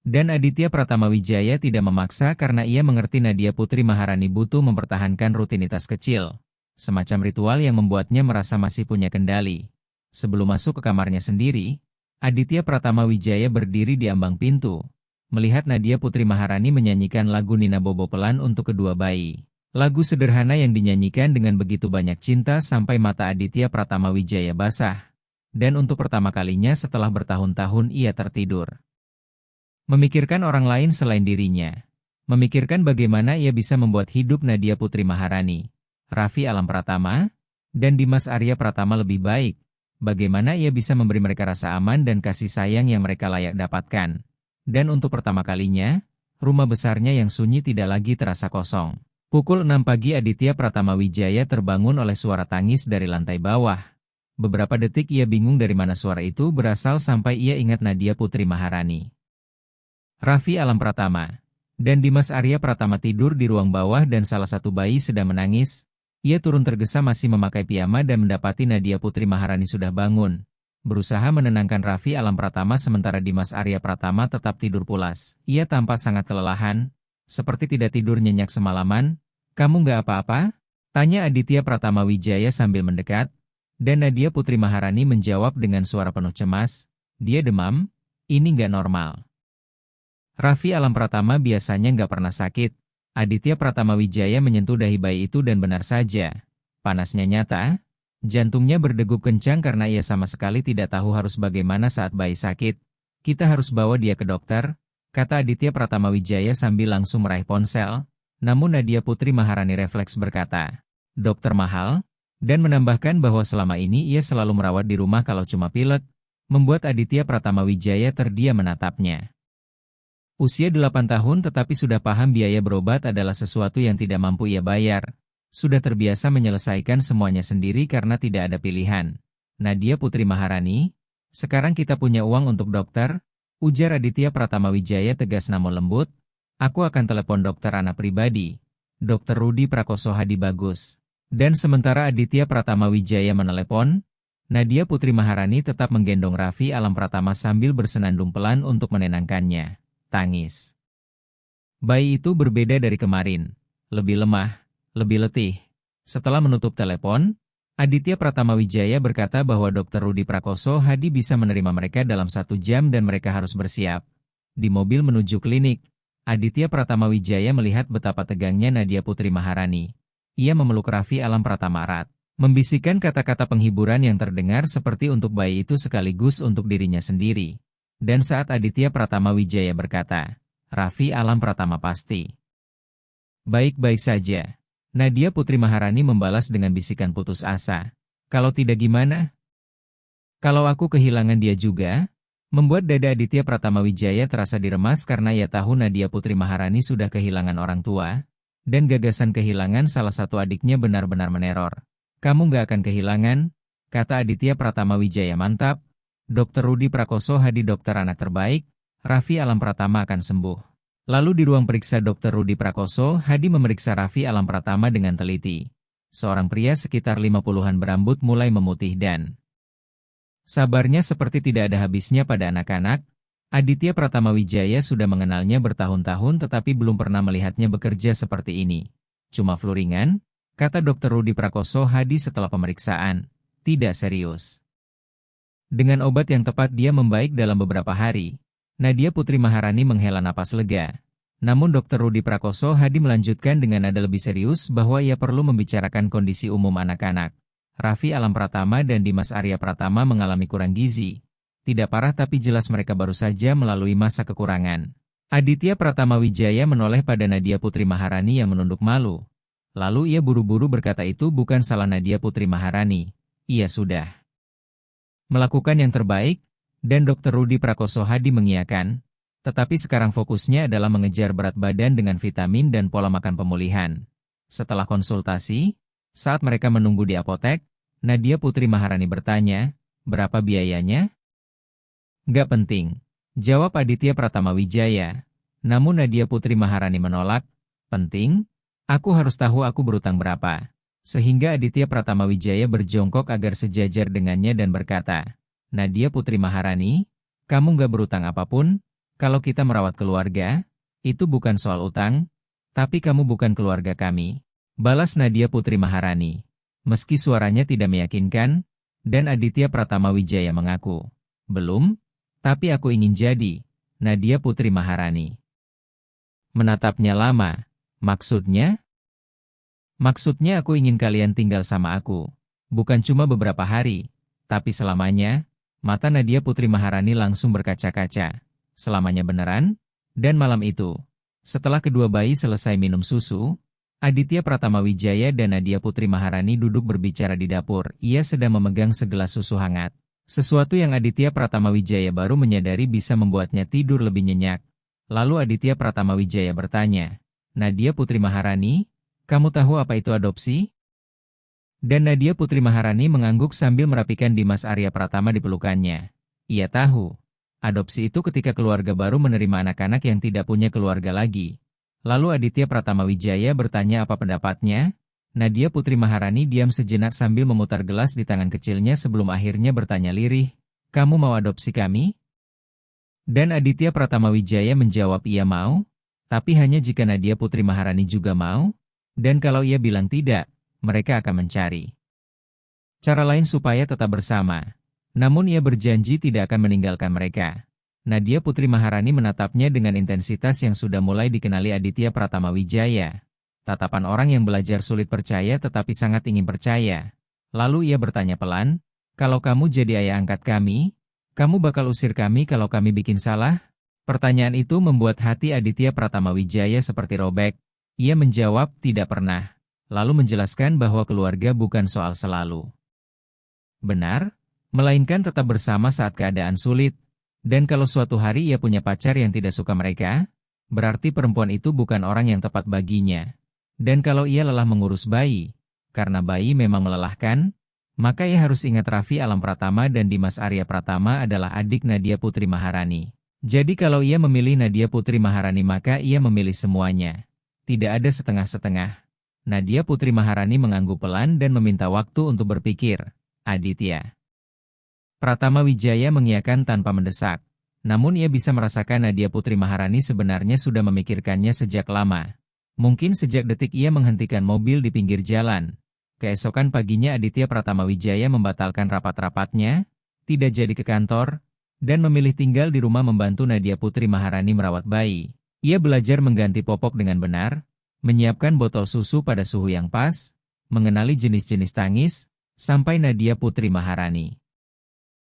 Dan Aditya Pratama Wijaya tidak memaksa karena ia mengerti Nadia Putri Maharani butuh mempertahankan rutinitas kecil. Semacam ritual yang membuatnya merasa masih punya kendali. Sebelum masuk ke kamarnya sendiri, Aditya Pratama Wijaya berdiri di ambang pintu. Melihat Nadia Putri Maharani menyanyikan lagu Nina Bobo pelan untuk kedua bayi. Lagu sederhana yang dinyanyikan dengan begitu banyak cinta sampai mata Aditya Pratama Wijaya basah. Dan untuk pertama kalinya setelah bertahun-tahun ia tertidur. Memikirkan orang lain selain dirinya. Memikirkan bagaimana ia bisa membuat hidup Nadia Putri Maharani, Raffi Alam Pratama, dan Dimas Arya Pratama lebih baik. Bagaimana ia bisa memberi mereka rasa aman dan kasih sayang yang mereka layak dapatkan. Dan untuk pertama kalinya, rumah besarnya yang sunyi tidak lagi terasa kosong. Pukul 6 pagi Aditya Pratama Wijaya terbangun oleh suara tangis dari lantai bawah. Beberapa detik ia bingung dari mana suara itu berasal sampai ia ingat Nadia Putri Maharani, Raffi Alam Pratama, dan Dimas Arya Pratama tidur di ruang bawah dan salah satu bayi sedang menangis. Ia turun tergesa masih memakai piyama dan mendapati Nadia Putri Maharani sudah bangun. Berusaha menenangkan Raffi Alam Pratama sementara Dimas Arya Pratama tetap tidur pulas. Ia tampak sangat kelelahan, seperti tidak tidur nyenyak semalaman. Kamu nggak apa-apa? Tanya Aditya Pratama Wijaya sambil mendekat. Dan Nadia Putri Maharani menjawab dengan suara penuh cemas. Dia demam? Ini nggak normal. Raffi Alam Pratama biasanya nggak pernah sakit. Aditya Pratama Wijaya menyentuh dahi bayi itu dan benar saja. Panasnya nyata. Jantungnya berdegup kencang karena ia sama sekali tidak tahu harus bagaimana saat bayi sakit. Kita harus bawa dia ke dokter, kata Aditya Pratama Wijaya sambil langsung meraih ponsel. Namun Nadia Putri Maharani refleks berkata, dokter mahal, dan menambahkan bahwa selama ini ia selalu merawat di rumah kalau cuma pilek, membuat Aditya Pratama Wijaya terdiam menatapnya. Usia 8 tahun tetapi sudah paham biaya berobat adalah sesuatu yang tidak mampu ia bayar. Sudah terbiasa menyelesaikan semuanya sendiri karena tidak ada pilihan. Nadia Putri Maharani, sekarang kita punya uang untuk dokter, ujar Aditya Pratama Wijaya tegas namun lembut. Aku akan telepon dokter anak pribadi, Dr. Rudi Prakoso Hadi Bagus. Dan sementara Aditya Pratama Wijaya menelepon, Nadia Putri Maharani tetap menggendong Raffi Alam Pratama sambil bersenandung pelan untuk menenangkannya. Tangis. Bayi itu berbeda dari kemarin. Lebih lemah, lebih letih. Setelah menutup telepon, Aditya Pratama Wijaya berkata bahwa Dr. Rudi Prakoso Hadi bisa menerima mereka dalam 1 jam dan mereka harus bersiap. Di mobil menuju klinik, Aditya Pratama Wijaya melihat betapa tegangnya Nadia Putri Maharani. Ia memeluk Raffi Alam Pratama erat, membisikkan kata-kata penghiburan yang terdengar seperti untuk bayi itu sekaligus untuk dirinya sendiri. Dan saat Aditya Pratama Wijaya berkata, Raffi Alam Pratama pasti baik-baik saja. Nadia Putri Maharani membalas dengan bisikan putus asa. Kalau tidak gimana? Kalau aku kehilangan dia juga? Membuat dada Aditya Pratama Wijaya terasa diremas karena ia tahu Nadia Putri Maharani sudah kehilangan orang tua. Dan gagasan kehilangan salah satu adiknya benar-benar meneror. Kamu gak akan kehilangan, kata Aditya Pratama Wijaya mantap. Dr. Rudi Prakoso Hadi dokter anak terbaik, Raffi Alam Pratama akan sembuh. Lalu di ruang periksa Dr. Rudi Prakoso Hadi memeriksa Raffi Alam Pratama dengan teliti. Seorang pria sekitar 50-an berambut mulai memutih dan sabarnya seperti tidak ada habisnya pada anak-anak. Aditya Pratama Wijaya sudah mengenalnya bertahun-tahun tetapi belum pernah melihatnya bekerja seperti ini. Cuma flu ringan, kata Dr. Rudi Prakoso Hadi setelah pemeriksaan. Tidak serius. Dengan obat yang tepat dia membaik dalam beberapa hari. Nadia Putri Maharani menghela napas lega. Namun Dr. Rudi Prakoso Hadi melanjutkan dengan nada lebih serius bahwa ia perlu membicarakan kondisi umum anak-anak. Raffi Alam Pratama dan Dimas Arya Pratama mengalami kurang gizi. Tidak parah tapi jelas mereka baru saja melalui masa kekurangan. Aditya Pratama Wijaya menoleh pada Nadia Putri Maharani yang menunduk malu. Lalu ia buru-buru berkata itu bukan salah Nadia Putri Maharani. Ia sudah melakukan yang terbaik, dan Dr. Rudi Prakoso Hadi mengiyakan, tetapi sekarang fokusnya adalah mengejar berat badan dengan vitamin dan pola makan pemulihan. Setelah konsultasi, saat mereka menunggu di apotek, Nadia Putri Maharani bertanya, berapa biayanya? Gak penting, jawab Aditya Pratama Wijaya. Namun Nadia Putri Maharani menolak, penting, aku harus tahu aku berutang berapa. Sehingga Aditya Pratama Wijaya berjongkok agar sejajar dengannya dan berkata, Nadia Putri Maharani, kamu gak berutang apapun, kalau kita merawat keluarga, itu bukan soal utang, tapi kamu bukan keluarga kami. Balas Nadia Putri Maharani. Meski suaranya tidak meyakinkan, dan Aditya Pratama Wijaya mengaku, belum, tapi aku ingin jadi Nadia Putri Maharani. Menatapnya lama, maksudnya? Maksudnya aku ingin kalian tinggal sama aku. Bukan cuma beberapa hari, tapi selamanya. Mata Nadia Putri Maharani langsung berkaca-kaca. Selamanya beneran? Dan malam itu, setelah kedua bayi selesai minum susu, Aditya Pratama Wijaya dan Nadia Putri Maharani duduk berbicara di dapur. Ia sedang memegang segelas susu hangat. Sesuatu yang Aditya Pratama Wijaya baru menyadari bisa membuatnya tidur lebih nyenyak. Lalu Aditya Pratama Wijaya bertanya, Nadia Putri Maharani, kamu tahu apa itu adopsi? Dan Nadia Putri Maharani mengangguk sambil merapikan Dimas Arya Pratama di pelukannya. Ia tahu, adopsi itu ketika keluarga baru menerima anak-anak yang tidak punya keluarga lagi. Lalu Aditya Pratama Wijaya bertanya apa pendapatnya? Nadia Putri Maharani diam sejenak sambil memutar gelas di tangan kecilnya sebelum akhirnya bertanya lirih, "Kamu mau adopsi kami?" Dan Aditya Pratama Wijaya menjawab ia mau, tapi hanya jika Nadia Putri Maharani juga mau, dan kalau ia bilang tidak, mereka akan mencari cara lain supaya tetap bersama. Namun ia berjanji tidak akan meninggalkan mereka. Nadia Putri Maharani menatapnya dengan intensitas yang sudah mulai dikenali Aditya Pratama Wijaya. Tatapan orang yang belajar sulit percaya tetapi sangat ingin percaya. Lalu ia bertanya pelan, "Kalau kamu jadi ayah angkat kami, kamu bakal usir kami kalau kami bikin salah?" Pertanyaan itu membuat hati Aditya Pratama Wijaya seperti robek. Ia menjawab tidak pernah. Lalu menjelaskan bahwa keluarga bukan soal selalu benar, melainkan tetap bersama saat keadaan sulit. Dan kalau suatu hari ia punya pacar yang tidak suka mereka, berarti perempuan itu bukan orang yang tepat baginya. Dan kalau ia lelah mengurus bayi, karena bayi memang melelahkan, maka ia harus ingat Raffi Alam Pratama dan Dimas Arya Pratama adalah adik Nadia Putri Maharani. Jadi kalau ia memilih Nadia Putri Maharani maka ia memilih semuanya. Tidak ada setengah-setengah. Nadia Putri Maharani mengangguk pelan dan meminta waktu untuk berpikir. Aditya Pratama Wijaya mengiyakan tanpa mendesak. Namun ia bisa merasakan Nadia Putri Maharani sebenarnya sudah memikirkannya sejak lama. Mungkin sejak detik ia menghentikan mobil di pinggir jalan. Keesokan paginya Aditya Pratama Wijaya membatalkan rapat-rapatnya, tidak jadi ke kantor, dan memilih tinggal di rumah membantu Nadia Putri Maharani merawat bayi. Ia belajar mengganti popok dengan benar, menyiapkan botol susu pada suhu yang pas, mengenali jenis-jenis tangis, sampai Nadia Putri Maharani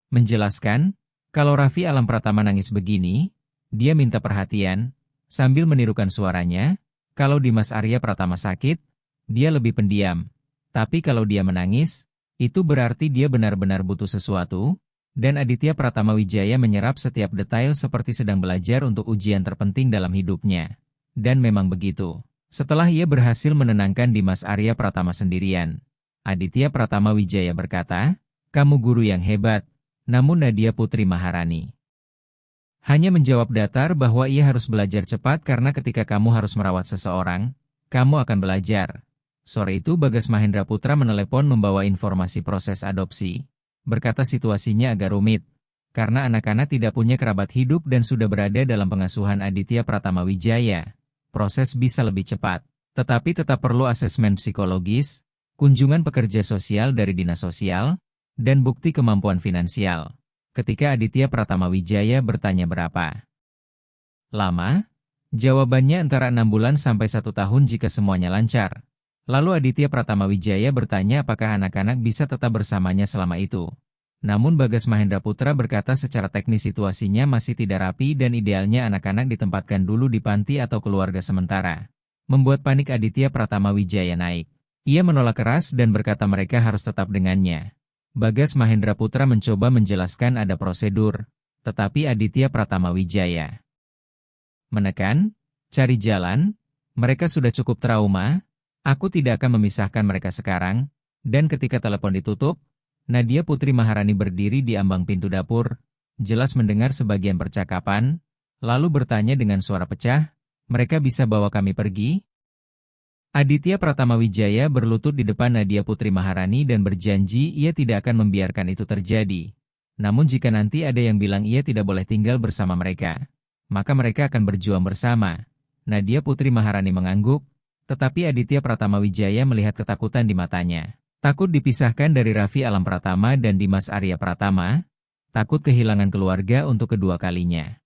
menjelaskan, kalau Raffi Alam Pratama nangis begini, dia minta perhatian, sambil menirukan suaranya. Kalau Dimas Arya Pratama sakit, dia lebih pendiam. Tapi kalau dia menangis, itu berarti dia benar-benar butuh sesuatu, dan Aditya Pratama Wijaya menyerap setiap detail seperti sedang belajar untuk ujian terpenting dalam hidupnya. Dan memang begitu. Setelah ia berhasil menenangkan Dimas Arya Pratama sendirian, Aditya Pratama Wijaya berkata, "Kamu guru yang hebat." Namun Nadia Putri Maharani hanya menjawab datar bahwa ia harus belajar cepat karena ketika kamu harus merawat seseorang, kamu akan belajar. Sore itu Bagas Mahendra Putra menelepon membawa informasi proses adopsi. Berkata situasinya agak rumit, karena anak-anak tidak punya kerabat hidup dan sudah berada dalam pengasuhan Aditya Pratama Wijaya. Proses bisa lebih cepat, tetapi tetap perlu asesmen psikologis, kunjungan pekerja sosial dari dinas sosial, dan bukti kemampuan finansial. Ketika Aditya Pratama Wijaya bertanya berapa lama, jawabannya antara 6 bulan sampai 1 tahun jika semuanya lancar. Lalu Aditya Pratama Wijaya bertanya apakah anak-anak bisa tetap bersamanya selama itu. Namun Bagas Mahendra Putra berkata secara teknis situasinya masih tidak rapi dan idealnya anak-anak ditempatkan dulu di panti atau keluarga sementara. Membuat panik Aditya Pratama Wijaya naik. Ia menolak keras dan berkata mereka harus tetap dengannya. Bagas Mahendra Putra mencoba menjelaskan ada prosedur, tetapi Aditya Pratama Wijaya menekan, cari jalan, mereka sudah cukup trauma, aku tidak akan memisahkan mereka sekarang, dan ketika telepon ditutup, Nadia Putri Maharani berdiri di ambang pintu dapur, jelas mendengar sebagian percakapan, lalu bertanya dengan suara pecah, "Mereka bisa bawa kami pergi?" Aditya Pratama Wijaya berlutut di depan Nadia Putri Maharani dan berjanji ia tidak akan membiarkan itu terjadi. Namun jika nanti ada yang bilang ia tidak boleh tinggal bersama mereka, maka mereka akan berjuang bersama. Nadia Putri Maharani mengangguk, tetapi Aditya Pratama Wijaya melihat ketakutan di matanya. Takut dipisahkan dari Raffi Alam Pratama dan Dimas Arya Pratama, takut kehilangan keluarga untuk kedua kalinya.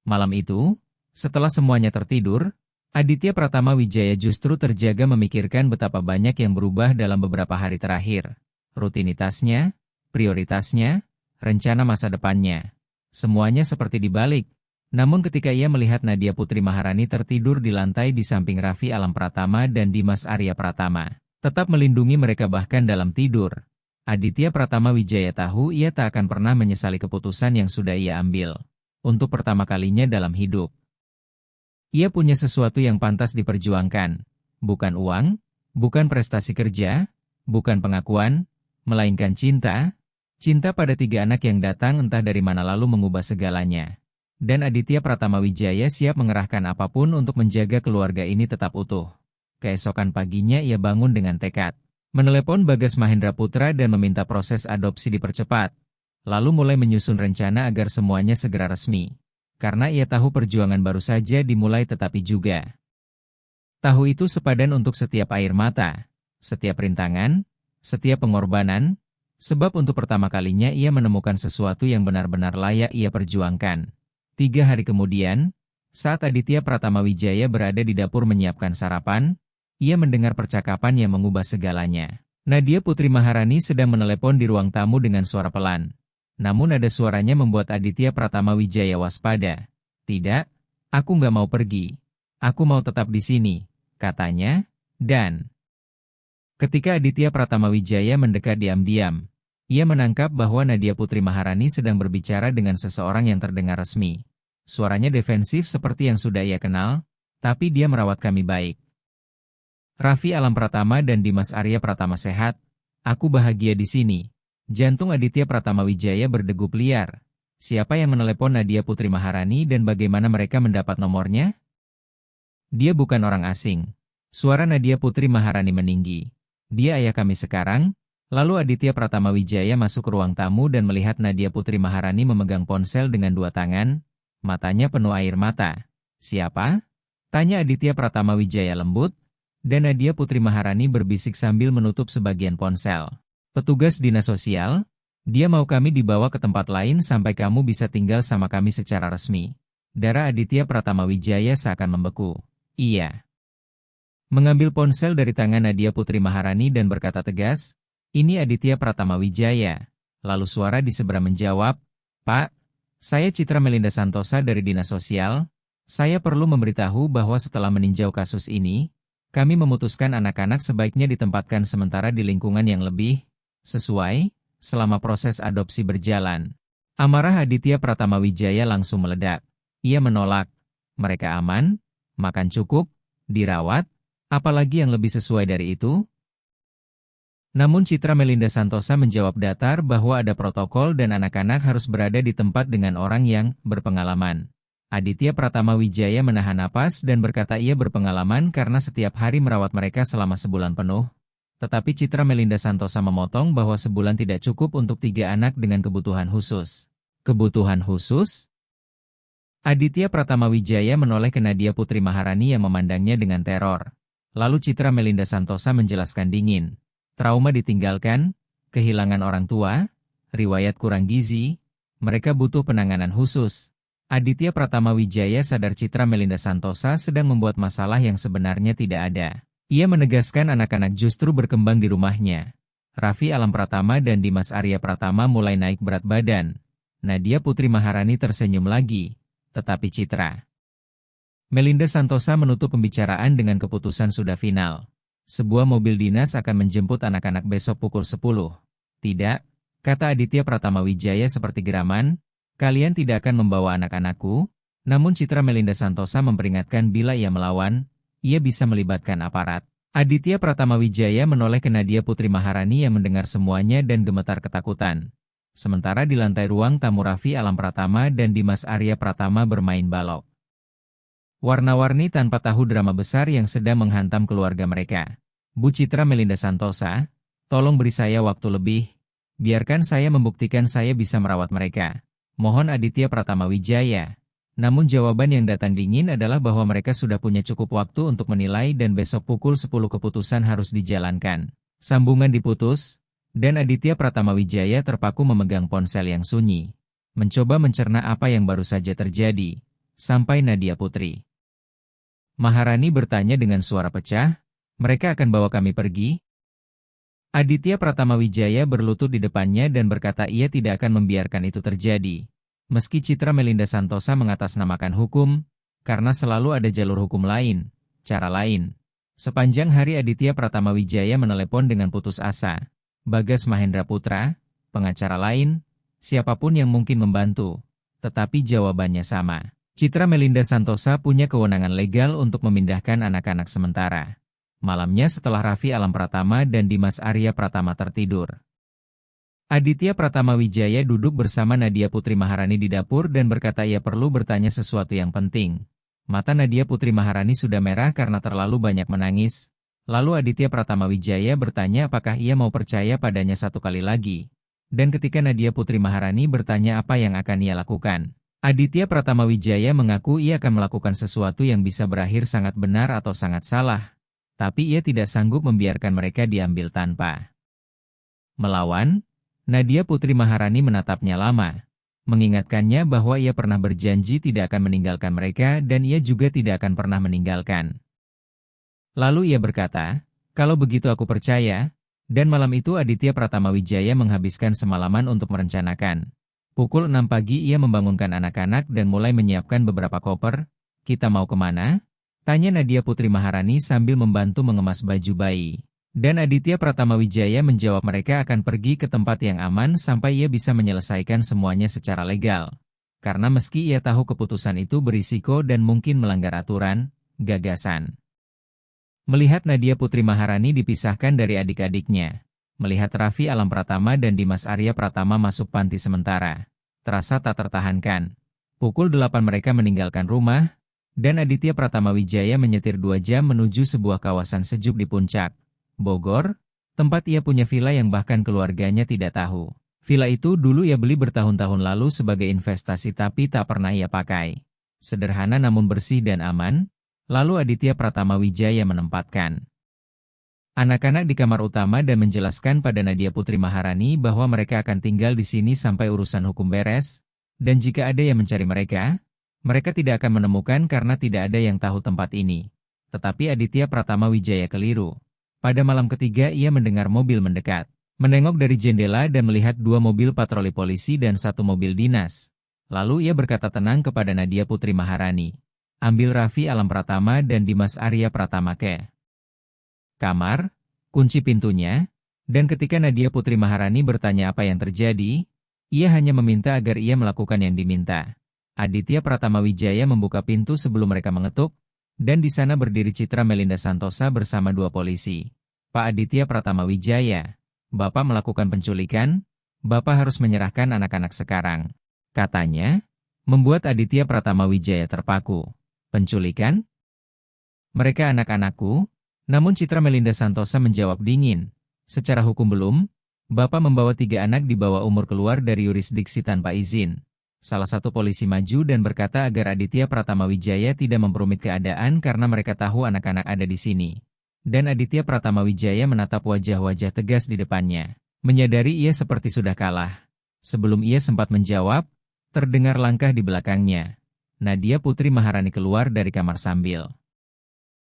Malam itu, setelah semuanya tertidur, Aditya Pratama Wijaya justru terjaga memikirkan betapa banyak yang berubah dalam beberapa hari terakhir. Rutinitasnya, prioritasnya, rencana masa depannya. Semuanya seperti dibalik. Namun ketika ia melihat Nadia Putri Maharani tertidur di lantai di samping Raffi Alam Pratama dan Dimas Arya Pratama, tetap melindungi mereka bahkan dalam tidur, Aditya Pratama Wijaya tahu ia tak akan pernah menyesali keputusan yang sudah ia ambil. Untuk pertama kalinya dalam hidup, ia punya sesuatu yang pantas diperjuangkan. Bukan uang, bukan prestasi kerja, bukan pengakuan, melainkan cinta. Cinta pada 3 anak yang datang entah dari mana lalu mengubah segalanya. Dan Aditya Pratama Wijaya siap mengerahkan apapun untuk menjaga keluarga ini tetap utuh. Keesokan paginya ia bangun dengan tekad menelepon Bagas Mahendra Putra dan meminta proses adopsi dipercepat. Lalu mulai menyusun rencana agar semuanya segera resmi. Karena ia tahu perjuangan baru saja dimulai tetapi juga tahu itu sepadan untuk setiap air mata, setiap rintangan, setiap pengorbanan, sebab untuk pertama kalinya ia menemukan sesuatu yang benar-benar layak ia perjuangkan. 3 hari kemudian, saat Aditya Pratama Wijaya berada di dapur menyiapkan sarapan, ia mendengar percakapan yang mengubah segalanya. Nadia Putri Maharani sedang menelepon di ruang tamu dengan suara pelan. Namun ada suaranya membuat Aditya Pratama Wijaya waspada. "Tidak, aku nggak mau pergi. Aku mau tetap di sini," katanya, dan ketika Aditya Pratama Wijaya mendekat diam-diam, ia menangkap bahwa Nadia Putri Maharani sedang berbicara dengan seseorang yang terdengar resmi. Suaranya defensif seperti yang sudah ia kenal, tapi dia merawat kami baik. "Raffi Alam Pratama dan Dimas Arya Pratama sehat. Aku bahagia di sini." Jantung Aditya Pratama Wijaya berdegup liar. Siapa yang menelepon Nadia Putri Maharani dan bagaimana mereka mendapat nomornya? Dia bukan orang asing. Suara Nadia Putri Maharani meninggi. "Dia ayah kami sekarang." Lalu Aditya Pratama Wijaya masuk ke ruang tamu dan melihat Nadia Putri Maharani memegang ponsel dengan 2 tangan, matanya penuh air mata. "Siapa?" tanya Aditya Pratama Wijaya lembut, dan Nadia Putri Maharani berbisik sambil menutup sebagian ponsel. "Petugas dinas sosial, dia mau kami dibawa ke tempat lain sampai kamu bisa tinggal sama kami secara resmi." Darah Aditya Pratama Wijaya seakan membeku. Iya. Mengambil ponsel dari tangan Nadia Putri Maharani dan berkata tegas, "Ini Aditya Pratama Wijaya." Lalu suara di seberang menjawab, "Pak, saya Citra Melinda Santosa dari Dinas Sosial. Saya perlu memberitahu bahwa setelah meninjau kasus ini, kami memutuskan anak-anak sebaiknya ditempatkan sementara di lingkungan yang lebih sesuai selama proses adopsi berjalan." Amarah Aditya Pratama Wijaya langsung meledak. Ia menolak. Mereka aman, makan cukup, dirawat, apalagi yang lebih sesuai dari itu? Namun Citra Melinda Santosa menjawab datar bahwa ada protokol dan anak-anak harus berada di tempat dengan orang yang berpengalaman. Aditya Pratama Wijaya menahan napas dan berkata ia berpengalaman karena setiap hari merawat mereka selama sebulan penuh. Tetapi Citra Melinda Santosa memotong bahwa sebulan tidak cukup untuk 3 anak dengan kebutuhan khusus. Kebutuhan khusus? Aditya Pratama Wijaya menoleh ke Nadia Putri Maharani yang memandangnya dengan teror. Lalu Citra Melinda Santosa menjelaskan dingin. Trauma ditinggalkan, kehilangan orang tua, riwayat kurang gizi, mereka butuh penanganan khusus. Aditya Pratama Wijaya sadar Citra Melinda Santosa sedang membuat masalah yang sebenarnya tidak ada. Ia menegaskan anak-anak justru berkembang di rumahnya. Raffi Alam Pratama dan Dimas Arya Pratama mulai naik berat badan. Nadia Putri Maharani tersenyum lagi, tetapi Citra Melinda Santosa menutup pembicaraan dengan keputusan sudah final. "Sebuah mobil dinas akan menjemput anak-anak besok pukul 10. "Tidak," kata Aditya Pratama Wijaya seperti geraman, "kalian tidak akan membawa anak-anakku." Namun Citra Melinda Santosa memperingatkan bila ia melawan, ia bisa melibatkan aparat. Aditya Pratama Wijaya menoleh ke Nadia Putri Maharani yang mendengar semuanya dan gemetar ketakutan. Sementara di lantai ruang tamu Raffi Alam Pratama dan Dimas Arya Pratama bermain balok. Warna-warni tanpa tahu drama besar yang sedang menghantam keluarga mereka. "Bu Citra Melinda Santosa, tolong beri saya waktu lebih. Biarkan saya membuktikan saya bisa merawat mereka. Mohon." Aditya Pratama Wijaya. Namun jawaban yang datang dingin adalah bahwa mereka sudah punya cukup waktu untuk menilai dan besok pukul 10 keputusan harus dijalankan. Sambungan diputus, dan Aditya Pratama Wijaya terpaku memegang ponsel yang sunyi. Mencoba mencerna apa yang baru saja terjadi, sampai Nadia Putri Maharani bertanya dengan suara pecah, "Mereka akan bawa kami pergi?" Aditya Pratama Wijaya berlutut di depannya dan berkata ia tidak akan membiarkan itu terjadi. Meski Citra Melinda Santosa mengatasnamakan hukum, karena selalu ada jalur hukum lain, cara lain. Sepanjang hari Aditya Pratama Wijaya menelepon dengan putus asa. Bagas Mahendra Putra, pengacara lain, siapapun yang mungkin membantu. Tetapi jawabannya sama. Citra Melinda Santosa punya kewenangan legal untuk memindahkan anak-anak sementara. Malamnya setelah Raffi Alam Pratama dan Dimas Arya Pratama tertidur, Aditya Pratama Wijaya duduk bersama Nadia Putri Maharani di dapur dan berkata ia perlu bertanya sesuatu yang penting. Mata Nadia Putri Maharani sudah merah karena terlalu banyak menangis. Lalu Aditya Pratama Wijaya bertanya apakah ia mau percaya padanya satu kali lagi. Dan ketika Nadia Putri Maharani bertanya apa yang akan ia lakukan, Aditya Pratama Wijaya mengaku ia akan melakukan sesuatu yang bisa berakhir sangat benar atau sangat salah. Tapi ia tidak sanggup membiarkan mereka diambil tanpa melawan. Nadia Putri Maharani menatapnya lama, mengingatkannya bahwa ia pernah berjanji tidak akan meninggalkan mereka dan ia juga tidak akan pernah meninggalkan. Lalu ia berkata, "Kalau begitu aku percaya." Dan malam itu Aditya Pratama Wijaya menghabiskan semalaman untuk merencanakan. Pukul 6 pagi ia membangunkan anak-anak dan mulai menyiapkan beberapa koper. "Kita mau kemana?" tanya Nadia Putri Maharani sambil membantu mengemas baju bayi. Dan Aditya Pratama Wijaya menjawab mereka akan pergi ke tempat yang aman sampai ia bisa menyelesaikan semuanya secara legal. Karena meski ia tahu keputusan itu berisiko dan mungkin melanggar aturan, gagasan. Melihat Nadia Putri Maharani dipisahkan dari adik-adiknya, melihat Raffi Alam Pratama dan Dimas Arya Pratama masuk panti sementara, terasa tak tertahankan. Pukul 8 mereka meninggalkan rumah, dan Aditya Pratama Wijaya menyetir 2 jam menuju sebuah kawasan sejuk di Puncak, Bogor, tempat ia punya villa yang bahkan keluarganya tidak tahu. Villa itu dulu ia beli bertahun-tahun lalu sebagai investasi tapi tak pernah ia pakai. Sederhana namun bersih dan aman. Lalu Aditya Pratama Wijaya menempatkan anak-anak di kamar utama dan menjelaskan pada Nadia Putri Maharani bahwa mereka akan tinggal di sini sampai urusan hukum beres, dan jika ada yang mencari mereka, mereka tidak akan menemukan karena tidak ada yang tahu tempat ini. Tetapi Aditya Pratama Wijaya keliru. Pada malam ketiga ia mendengar mobil mendekat, menengok dari jendela dan melihat 2 mobil patroli polisi dan 1 mobil dinas. Lalu ia berkata tenang kepada Nadia Putri Maharani, "Ambil Raffi Alam Pratama dan Dimas Arya Pratama ke kamar, kunci pintunya." Dan ketika Nadia Putri Maharani bertanya apa yang terjadi, ia hanya meminta agar ia melakukan yang diminta. Aditya Pratama Wijaya membuka pintu sebelum mereka mengetuk, dan di sana berdiri Citra Melinda Santosa bersama 2 polisi. "Pak Aditya Pratama Wijaya, Bapak melakukan penculikan, Bapak harus menyerahkan anak-anak sekarang," katanya, membuat Aditya Pratama Wijaya terpaku. "Penculikan? Mereka anak-anakku?" Namun Citra Melinda Santosa menjawab dingin, "Secara hukum belum. Bapak membawa 3 anak di bawah umur keluar dari yurisdiksi tanpa izin." Salah satu polisi maju dan berkata agar Aditya Pratama Wijaya tidak memperumit keadaan karena mereka tahu anak-anak ada di sini. Dan Aditya Pratama Wijaya menatap wajah-wajah tegas di depannya, menyadari ia seperti sudah kalah. Sebelum ia sempat menjawab, terdengar langkah di belakangnya. Nadia Putri Maharani keluar dari kamar sambil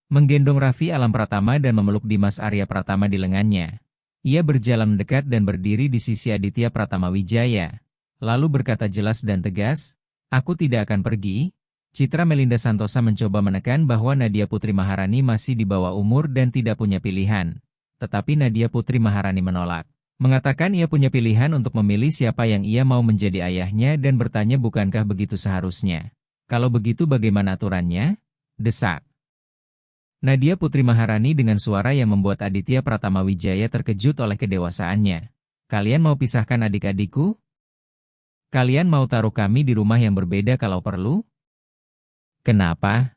menggendong Raffi Alam Pratama dan memeluk Dimas Arya Pratama di lengannya. Ia berjalan mendekat dan berdiri di sisi Aditya Pratama Wijaya. Lalu berkata jelas dan tegas, "Aku tidak akan pergi." Citra Melinda Santosa mencoba menekan bahwa Nadia Putri Maharani masih di bawah umur dan tidak punya pilihan. Tetapi Nadia Putri Maharani menolak. Mengatakan ia punya pilihan untuk memilih siapa yang ia mau menjadi ayahnya dan bertanya bukankah begitu seharusnya. "Kalau begitu bagaimana aturannya?" desak Nadia Putri Maharani dengan suara yang membuat Aditya Pratama Wijaya terkejut oleh kedewasaannya. "Kalian mau pisahkan adik-adikku? Kalian mau taruh kami di rumah yang berbeda kalau perlu? Kenapa?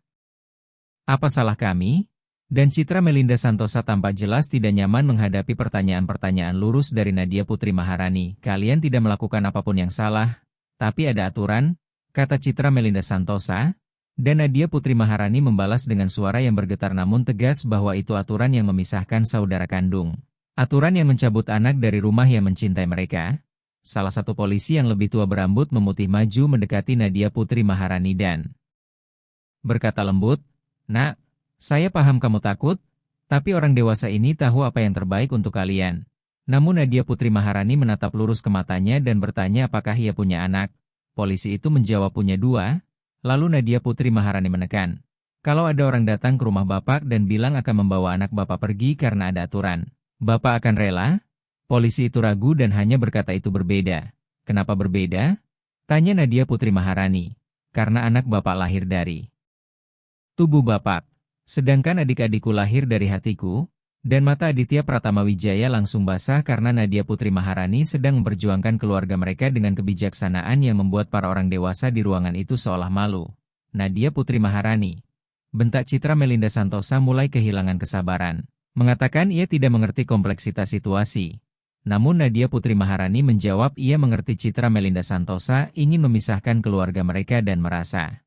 Apa salah kami?" Dan Citra Melinda Santosa tampak jelas tidak nyaman menghadapi pertanyaan-pertanyaan lurus dari Nadia Putri Maharani. "Kalian tidak melakukan apapun yang salah, tapi ada aturan," kata Citra Melinda Santosa. Dan Nadia Putri Maharani membalas dengan suara yang bergetar namun tegas bahwa itu aturan yang memisahkan saudara kandung. Aturan yang mencabut anak dari rumah yang mencintai mereka. Salah satu polisi yang lebih tua berambut memutih maju mendekati Nadia Putri Maharani dan berkata lembut, "Nak, saya paham kamu takut, tapi orang dewasa ini tahu apa yang terbaik untuk kalian." Namun Nadia Putri Maharani menatap lurus ke matanya dan bertanya apakah ia punya anak. Polisi itu menjawab punya 2. Lalu Nadia Putri Maharani menekan, "Kalau ada orang datang ke rumah Bapak dan bilang akan membawa anak Bapak pergi karena ada aturan, Bapak akan rela?" Polisi itu ragu dan hanya berkata itu berbeda. "Kenapa berbeda?" tanya Nadia Putri Maharani. "Karena anak Bapak lahir dari tubuh Bapak, sedangkan adik-adikku lahir dari hatiku." Dan mata Aditya Pratama Wijaya langsung basah karena Nadia Putri Maharani sedang memperjuangkan keluarga mereka dengan kebijaksanaan yang membuat para orang dewasa di ruangan itu seolah malu. "Nadia Putri Maharani," bentak Citra Melinda Santosa mulai kehilangan kesabaran. Mengatakan ia tidak mengerti kompleksitas situasi. Namun Nadia Putri Maharani menjawab ia mengerti Citra Melinda Santosa ingin memisahkan keluarga mereka dan merasa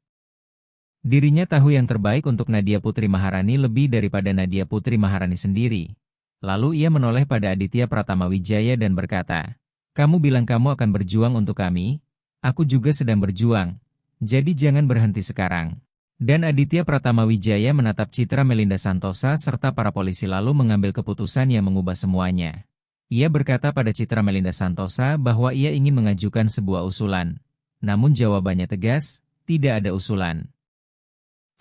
dirinya tahu yang terbaik untuk Nadia Putri Maharani lebih daripada Nadia Putri Maharani sendiri. Lalu ia menoleh pada Aditya Pratama Wijaya dan berkata, "Kamu bilang kamu akan berjuang untuk kami, aku juga sedang berjuang, jadi jangan berhenti sekarang." Dan Aditya Pratama Wijaya menatap Citra Melinda Santosa serta para polisi lalu mengambil keputusan yang mengubah semuanya. Ia berkata pada Citra Melinda Santosa bahwa ia ingin mengajukan sebuah usulan. Namun jawabannya tegas, tidak ada usulan.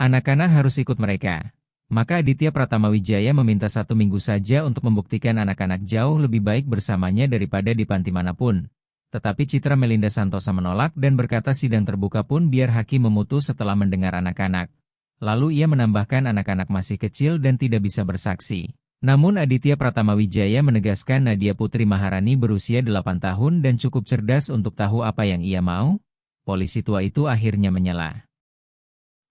Anak-anak harus ikut mereka. Maka Aditya Pratama Wijaya meminta 1 minggu saja untuk membuktikan anak-anak jauh lebih baik bersamanya daripada di panti manapun. Tetapi Citra Melinda Santosa menolak dan berkata sidang terbuka pun biar hakim memutus setelah mendengar anak-anak. Lalu ia menambahkan anak-anak masih kecil dan tidak bisa bersaksi. Namun Aditya Pratama Wijaya menegaskan Nadia Putri Maharani berusia 8 tahun dan cukup cerdas untuk tahu apa yang ia mau. Polisi tua itu akhirnya menyela.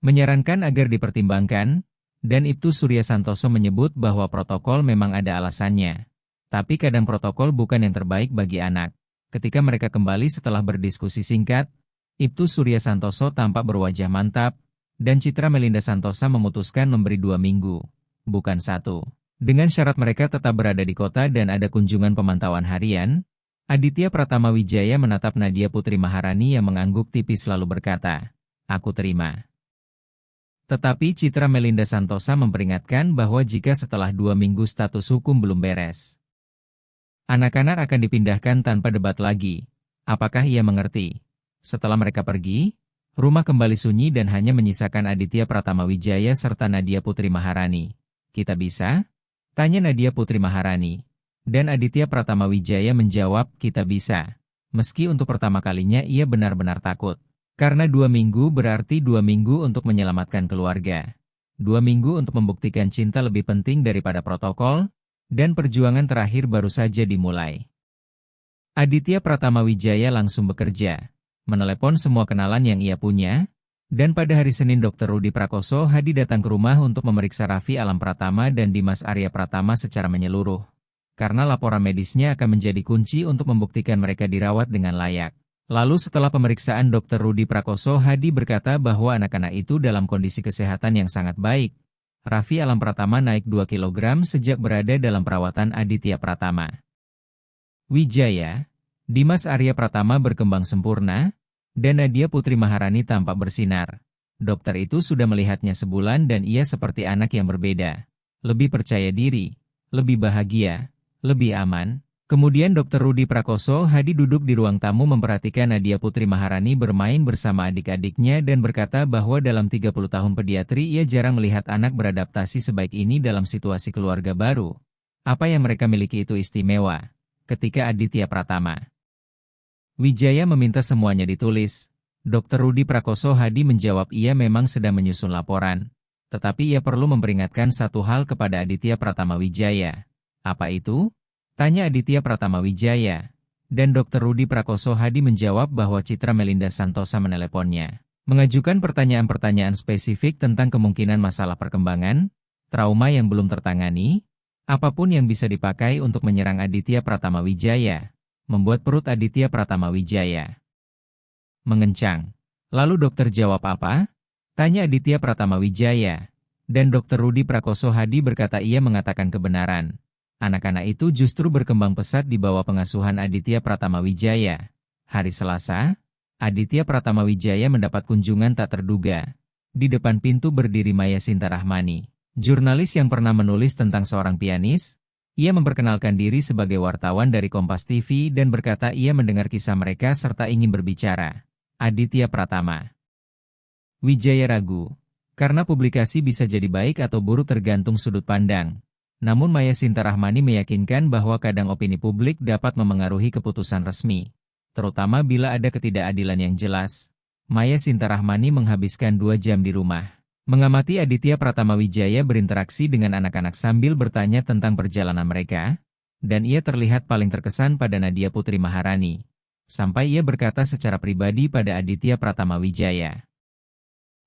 Menyarankan agar dipertimbangkan, dan Ibtu Surya Santoso menyebut bahwa protokol memang ada alasannya. Tapi kadang protokol bukan yang terbaik bagi anak. Ketika mereka kembali setelah berdiskusi singkat, Ibtu Surya Santoso tampak berwajah mantap, dan Citra Melinda Santosa memutuskan memberi 2 minggu, bukan 1. Dengan syarat mereka tetap berada di kota dan ada kunjungan pemantauan harian, Aditya Pratama Wijaya menatap Nadia Putri Maharani yang mengangguk tipis lalu berkata, "Aku terima." Tetapi Citra Melinda Santosa memperingatkan bahwa jika setelah 2 minggu status hukum belum beres, anak-anak akan dipindahkan tanpa debat lagi. Apakah ia mengerti? Setelah mereka pergi, rumah kembali sunyi dan hanya menyisakan Aditya Pratama Wijaya serta Nadia Putri Maharani. "Kita bisa?" tanya Nadia Putri Maharani. Dan Aditya Pratama Wijaya menjawab, "Kita bisa." Meski untuk pertama kalinya ia benar-benar takut. Karena 2 minggu berarti 2 minggu untuk menyelamatkan keluarga. 2 minggu untuk membuktikan cinta lebih penting daripada protokol, dan perjuangan terakhir baru saja dimulai. Aditya Pratama Wijaya langsung bekerja, menelepon semua kenalan yang ia punya, dan pada hari Senin Dr. Rudi Prakoso Hadi datang ke rumah untuk memeriksa Raffi Alam Pratama dan Dimas Arya Pratama secara menyeluruh. Karena laporan medisnya akan menjadi kunci untuk membuktikan mereka dirawat dengan layak. Lalu setelah pemeriksaan Dr. Rudi Prakoso Hadi berkata bahwa anak-anak itu dalam kondisi kesehatan yang sangat baik. Raffi Alam Pratama naik 2 kg sejak berada dalam perawatan Aditya Pratama Wijaya. Dimas Arya Pratama berkembang sempurna, dan Nadia Putri Maharani tampak bersinar. Dokter itu sudah melihatnya sebulan dan ia seperti anak yang berbeda. Lebih percaya diri, lebih bahagia, lebih aman. Kemudian Dr. Rudi Prakoso Hadi duduk di ruang tamu memperhatikan Nadia Putri Maharani bermain bersama adik-adiknya dan berkata bahwa dalam 30 tahun pediatri ia jarang melihat anak beradaptasi sebaik ini dalam situasi keluarga baru. Apa yang mereka miliki itu istimewa. Ketika Aditya Pratama Wijaya meminta semuanya ditulis, Dr. Rudi Prakoso Hadi menjawab ia memang sedang menyusun laporan. Tetapi ia perlu memperingatkan satu hal kepada Aditya Pratama Wijaya. Apa itu? Tanya Aditya Pratama Wijaya, dan Dr. Rudi Prakoso Hadi menjawab bahwa Citra Melinda Santosa meneleponnya, mengajukan pertanyaan-pertanyaan spesifik tentang kemungkinan masalah perkembangan, trauma yang belum tertangani, apapun yang bisa dipakai untuk menyerang Aditya Pratama Wijaya, membuat perut Aditya Pratama Wijaya mengencang. Lalu dokter jawab apa? Tanya Aditya Pratama Wijaya, dan Dr. Rudi Prakoso Hadi berkata ia mengatakan kebenaran. Anak-anak itu justru berkembang pesat di bawah pengasuhan Aditya Pratama Wijaya. Hari Selasa, Aditya Pratama Wijaya mendapat kunjungan tak terduga. Di depan pintu berdiri Maya Sinta Rahmani, jurnalis yang pernah menulis tentang seorang pianis. Ia memperkenalkan diri sebagai wartawan dari Kompas TV dan berkata ia mendengar kisah mereka serta ingin berbicara. Aditya Pratama Wijaya ragu, karena publikasi bisa jadi baik atau buruk tergantung sudut pandang. Namun Maya Sinta Rahmani meyakinkan bahwa kadang opini publik dapat memengaruhi keputusan resmi, terutama bila ada ketidakadilan yang jelas. Maya Sinta Rahmani menghabiskan 2 jam di rumah, mengamati Aditya Pratama Wijaya berinteraksi dengan anak-anak sambil bertanya tentang perjalanan mereka, dan ia terlihat paling terkesan pada Nadia Putri Maharani, sampai ia berkata secara pribadi pada Aditya Pratama Wijaya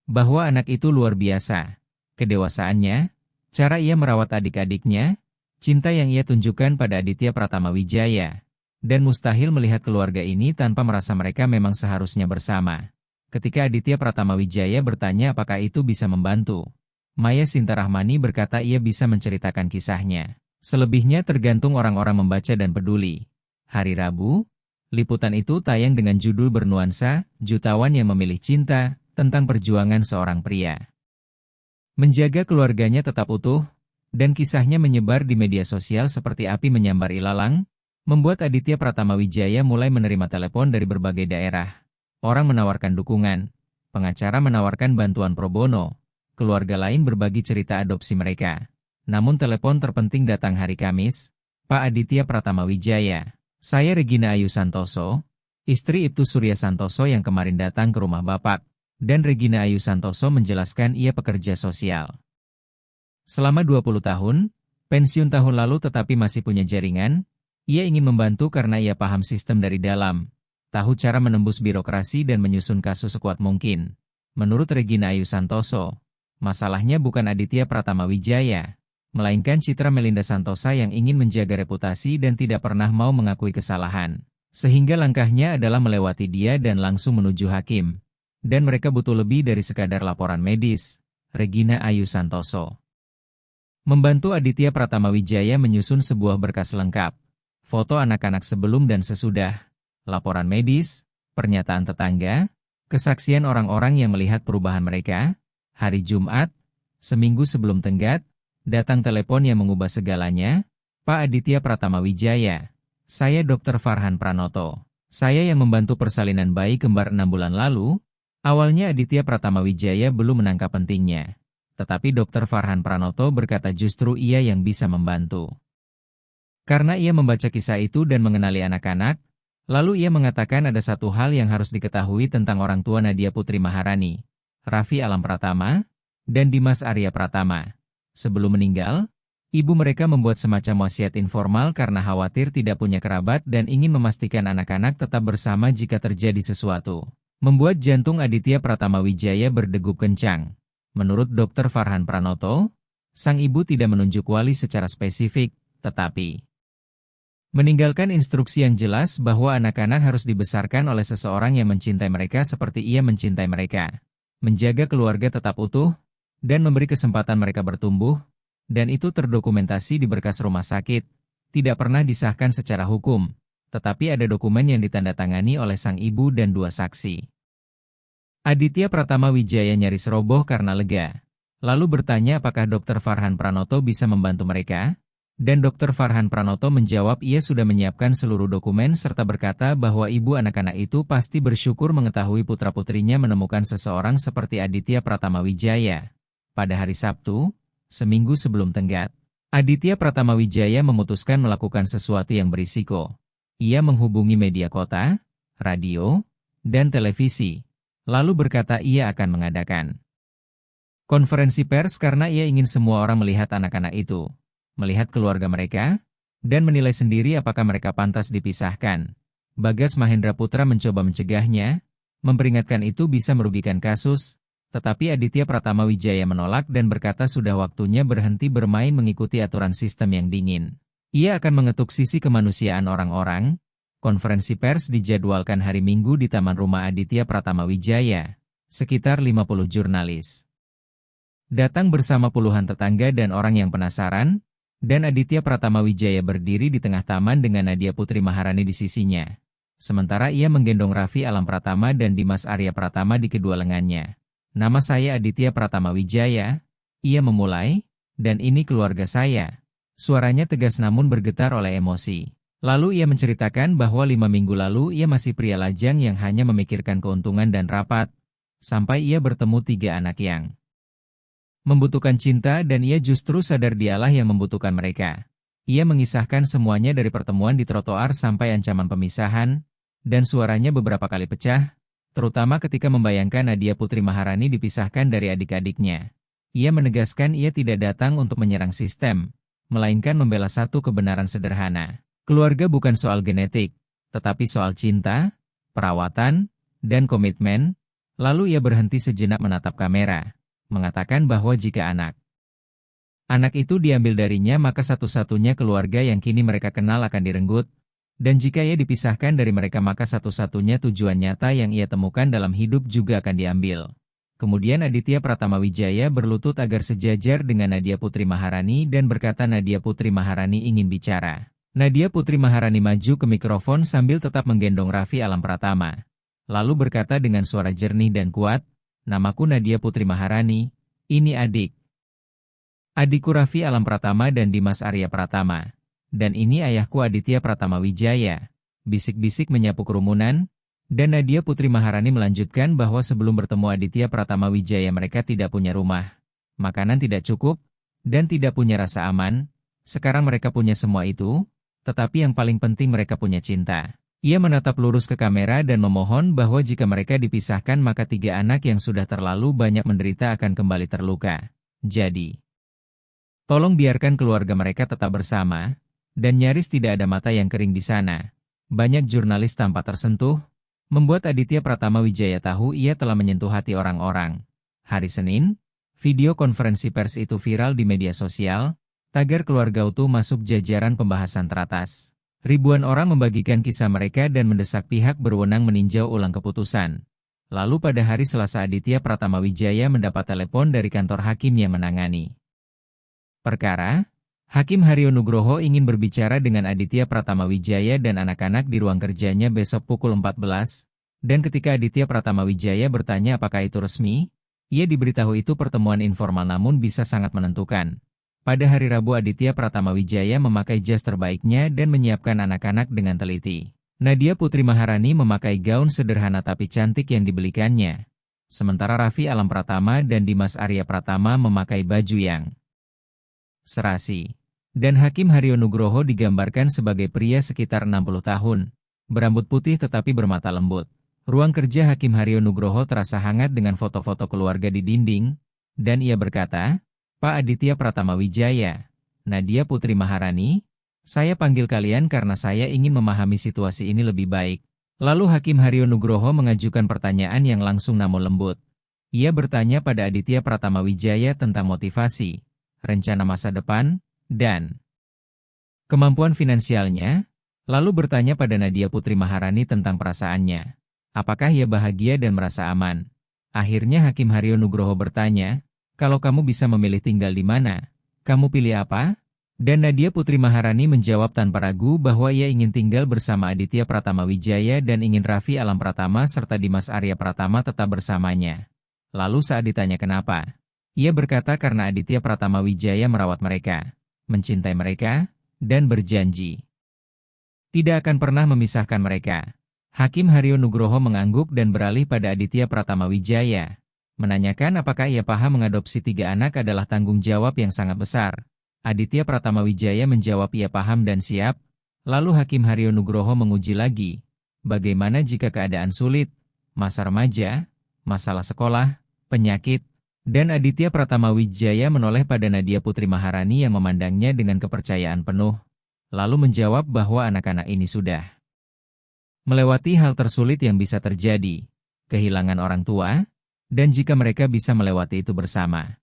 bahwa anak itu luar biasa, kedewasaannya, Cara ia merawat adik-adiknya, cinta yang ia tunjukkan pada Aditya Pratama Wijaya, dan mustahil melihat keluarga ini tanpa merasa mereka memang seharusnya bersama. Ketika Aditya Pratama Wijaya bertanya apakah itu bisa membantu, Maya Sinta Rahmani berkata ia bisa menceritakan kisahnya. Selebihnya tergantung orang-orang membaca dan peduli. Hari Rabu, liputan itu tayang dengan judul bernuansa, Jutawan yang Memilih Cinta, tentang perjuangan seorang pria menjaga keluarganya tetap utuh, dan kisahnya menyebar di media sosial seperti api menyambar ilalang, membuat Aditya Pratama Wijaya mulai menerima telepon dari berbagai daerah. Orang menawarkan dukungan, pengacara menawarkan bantuan pro bono, keluarga lain berbagi cerita adopsi mereka. Namun telepon terpenting datang hari Kamis. Pak Aditya Pratama Wijaya, saya Regina Ayu Santoso, istri Ibtu Surya Santoso yang kemarin datang ke rumah Bapak. Dan Regina Ayu Santoso menjelaskan ia pekerja sosial. Selama 20 tahun, pensiun tahun lalu tetapi masih punya jaringan, ia ingin membantu karena ia paham sistem dari dalam, tahu cara menembus birokrasi dan menyusun kasus sekuat mungkin. Menurut Regina Ayu Santoso, masalahnya bukan Aditya Pratama Wijaya, melainkan Citra Melinda Santosa yang ingin menjaga reputasi dan tidak pernah mau mengakui kesalahan. Sehingga langkahnya adalah melewati dia dan langsung menuju hakim. Dan mereka butuh lebih dari sekadar laporan medis. Regina Ayu Santoso membantu Aditya Pratama Wijaya menyusun sebuah berkas lengkap. Foto anak-anak sebelum dan sesudah, laporan medis, pernyataan tetangga, kesaksian orang-orang yang melihat perubahan mereka. Hari Jumat, seminggu sebelum tenggat, datang telepon yang mengubah segalanya. Pak Aditya Pratama Wijaya, saya Dr. Farhan Pranoto. Saya yang membantu persalinan bayi kembar 6 bulan lalu. Awalnya Aditya Pratama Wijaya belum menangkap pentingnya. Tetapi Dr. Farhan Pranoto berkata justru ia yang bisa membantu. Karena ia membaca kisah itu dan mengenali anak-anak, lalu ia mengatakan ada satu hal yang harus diketahui tentang orang tua Nadia Putri Maharani, Raffi Alam Pratama, dan Dimas Arya Pratama. Sebelum meninggal, ibu mereka membuat semacam wasiat informal karena khawatir tidak punya kerabat dan ingin memastikan anak-anak tetap bersama jika terjadi sesuatu. Membuat jantung Aditya Pratama Wijaya berdegup kencang. Menurut Dr. Farhan Pranoto, sang ibu tidak menunjuk wali secara spesifik, tetapi meninggalkan instruksi yang jelas bahwa anak-anak harus dibesarkan oleh seseorang yang mencintai mereka seperti ia mencintai mereka, menjaga keluarga tetap utuh, dan memberi kesempatan mereka bertumbuh, dan itu terdokumentasi di berkas rumah sakit, tidak pernah disahkan secara hukum, tetapi ada dokumen yang ditandatangani oleh sang ibu dan 2 saksi. Aditya Pratama Wijaya nyaris roboh karena lega. Lalu bertanya apakah Dr. Farhan Pranoto bisa membantu mereka? Dan Dr. Farhan Pranoto menjawab ia sudah menyiapkan seluruh dokumen serta berkata bahwa ibu anak-anak itu pasti bersyukur mengetahui putra-putrinya menemukan seseorang seperti Aditya Pratama Wijaya. Pada hari Sabtu, seminggu sebelum tenggat, Aditya Pratama Wijaya memutuskan melakukan sesuatu yang berisiko. Ia menghubungi media kota, radio, dan televisi. Lalu berkata ia akan mengadakan konferensi pers karena ia ingin semua orang melihat anak-anak itu, melihat keluarga mereka, dan menilai sendiri apakah mereka pantas dipisahkan. Bagas Mahendra Putra mencoba mencegahnya, memperingatkan itu bisa merugikan kasus, tetapi Aditya Pratama Wijaya menolak dan berkata sudah waktunya berhenti bermain mengikuti aturan sistem yang dingin. Ia akan mengetuk sisi kemanusiaan orang-orang. Konferensi pers dijadwalkan hari Minggu di Taman Rumah Aditya Pratama Wijaya. Sekitar 50 jurnalis datang bersama puluhan tetangga dan orang yang penasaran, dan Aditya Pratama Wijaya berdiri di tengah taman dengan Nadia Putri Maharani di sisinya. Sementara ia menggendong Raffi Alam Pratama dan Dimas Arya Pratama di kedua lengannya. Nama saya Aditya Pratama Wijaya, ia memulai, dan ini keluarga saya. Suaranya tegas namun bergetar oleh emosi. Lalu ia menceritakan bahwa 5 minggu lalu ia masih pria lajang yang hanya memikirkan keuntungan dan rapat, sampai ia bertemu 3 anak yang membutuhkan cinta dan ia justru sadar dialah yang membutuhkan mereka. Ia mengisahkan semuanya dari pertemuan di trotoar sampai ancaman pemisahan, dan suaranya beberapa kali pecah, terutama ketika membayangkan Nadia Putri Maharani dipisahkan dari adik-adiknya. Ia menegaskan ia tidak datang untuk menyerang sistem, melainkan membela satu kebenaran sederhana. Keluarga bukan soal genetik, tetapi soal cinta, perawatan, dan komitmen. Lalu ia berhenti sejenak menatap kamera, mengatakan bahwa jika anak Anak itu diambil darinya maka satu-satunya keluarga yang kini mereka kenal akan direnggut, dan jika ia dipisahkan dari mereka maka satu-satunya tujuan nyata yang ia temukan dalam hidup juga akan diambil. Kemudian Aditya Pratama Wijaya berlutut agar sejajar dengan Nadia Putri Maharani dan berkata Nadia Putri Maharani ingin bicara. Nadia Putri Maharani maju ke mikrofon sambil tetap menggendong Raffi Alam Pratama. Lalu berkata dengan suara jernih dan kuat, "Namaku Nadia Putri Maharani, ini adik. Adikku Raffi Alam Pratama dan Dimas Arya Pratama. Dan ini ayahku Aditya Pratama Wijaya." Bisik-bisik menyapu kerumunan, dan Nadia Putri Maharani melanjutkan bahwa sebelum bertemu Aditya Pratama Wijaya mereka tidak punya rumah, makanan tidak cukup, dan tidak punya rasa aman. Sekarang mereka punya semua itu, tetapi yang paling penting mereka punya cinta. Ia menatap lurus ke kamera dan memohon bahwa jika mereka dipisahkan maka 3 anak yang sudah terlalu banyak menderita akan kembali terluka. Jadi, tolong biarkan keluarga mereka tetap bersama, dan nyaris tidak ada mata yang kering di sana. Banyak jurnalis tampak tersentuh, membuat Aditya Pratama Wijaya tahu ia telah menyentuh hati orang-orang. Hari Senin, video konferensi pers itu viral di media sosial, tagar keluarga utuh masuk jajaran pembahasan teratas. Ribuan orang membagikan kisah mereka dan mendesak pihak berwenang meninjau ulang keputusan. Lalu pada hari Selasa Aditya Pratama Wijaya mendapat telepon dari kantor hakim yang menangani perkara. Hakim Haryo Nugroho ingin berbicara dengan Aditya Pratama Wijaya dan anak-anak di ruang kerjanya besok pukul 14, dan ketika Aditya Pratama Wijaya bertanya apakah itu resmi, ia diberitahu itu pertemuan informal namun bisa sangat menentukan. Pada hari Rabu Aditya Pratama Wijaya memakai jas terbaiknya dan menyiapkan anak-anak dengan teliti. Nadia Putri Maharani memakai gaun sederhana tapi cantik yang dibelikannya. Sementara Raffi Alam Pratama dan Dimas Arya Pratama memakai baju yang serasi. Dan Hakim Haryo Nugroho digambarkan sebagai pria sekitar 60 tahun, berambut putih tetapi bermata lembut. Ruang kerja Hakim Haryo Nugroho terasa hangat dengan foto-foto keluarga di dinding, dan ia berkata, "Pak Aditya Pratama Wijaya, Nadia Putri Maharani, saya panggil kalian karena saya ingin memahami situasi ini lebih baik." Lalu Hakim Haryo Nugroho mengajukan pertanyaan yang langsung namun lembut. Ia bertanya pada Aditya Pratama Wijaya tentang motivasi, rencana masa depan, dan kemampuan finansialnya, lalu bertanya pada Nadia Putri Maharani tentang perasaannya. Apakah ia bahagia dan merasa aman? Akhirnya Hakim Haryo Nugroho bertanya, "Kalau kamu bisa memilih tinggal di mana, kamu pilih apa?" Dan Nadia Putri Maharani menjawab tanpa ragu bahwa ia ingin tinggal bersama Aditya Pratama Wijaya dan ingin Raffi Alam Pratama serta Dimas Arya Pratama tetap bersamanya. Lalu saat ditanya kenapa, ia berkata karena Aditya Pratama Wijaya merawat mereka, mencintai mereka, dan berjanji tidak akan pernah memisahkan mereka. Hakim Haryo Nugroho mengangguk dan beralih pada Aditya Pratama Wijaya, menanyakan apakah ia paham mengadopsi 3 anak adalah tanggung jawab yang sangat besar. Aditya Pratama Wijaya menjawab ia paham dan siap. Lalu Hakim Haryo Nugroho menguji lagi, bagaimana jika keadaan sulit, masa remaja, masalah sekolah, penyakit, dan Aditya Pratama Wijaya menoleh pada Nadia Putri Maharani yang memandangnya dengan kepercayaan penuh, lalu menjawab bahwa anak-anak ini sudah melewati hal tersulit yang bisa terjadi, kehilangan orang tua, dan jika mereka bisa melewati itu bersama,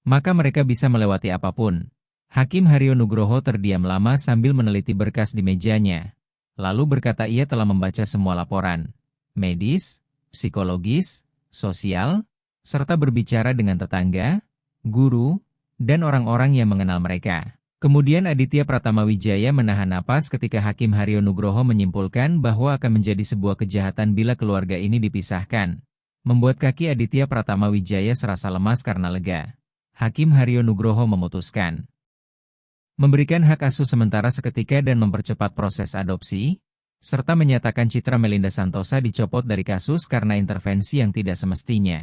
maka mereka bisa melewati apapun. Hakim Haryo Nugroho terdiam lama sambil meneliti berkas di mejanya, lalu berkata ia telah membaca semua laporan medis, psikologis, sosial, serta berbicara dengan tetangga, guru, dan orang-orang yang mengenal mereka. Kemudian Aditya Pratama Wijaya menahan napas ketika Hakim Haryo Nugroho menyimpulkan bahwa akan menjadi sebuah kejahatan bila keluarga ini dipisahkan. Membuat kaki Aditya Pratama Wijaya serasa lemas karena lega. Hakim Haryo Nugroho memutuskan memberikan hak asuh sementara seketika dan mempercepat proses adopsi, serta menyatakan Citra Melinda Santosa dicopot dari kasus karena intervensi yang tidak semestinya.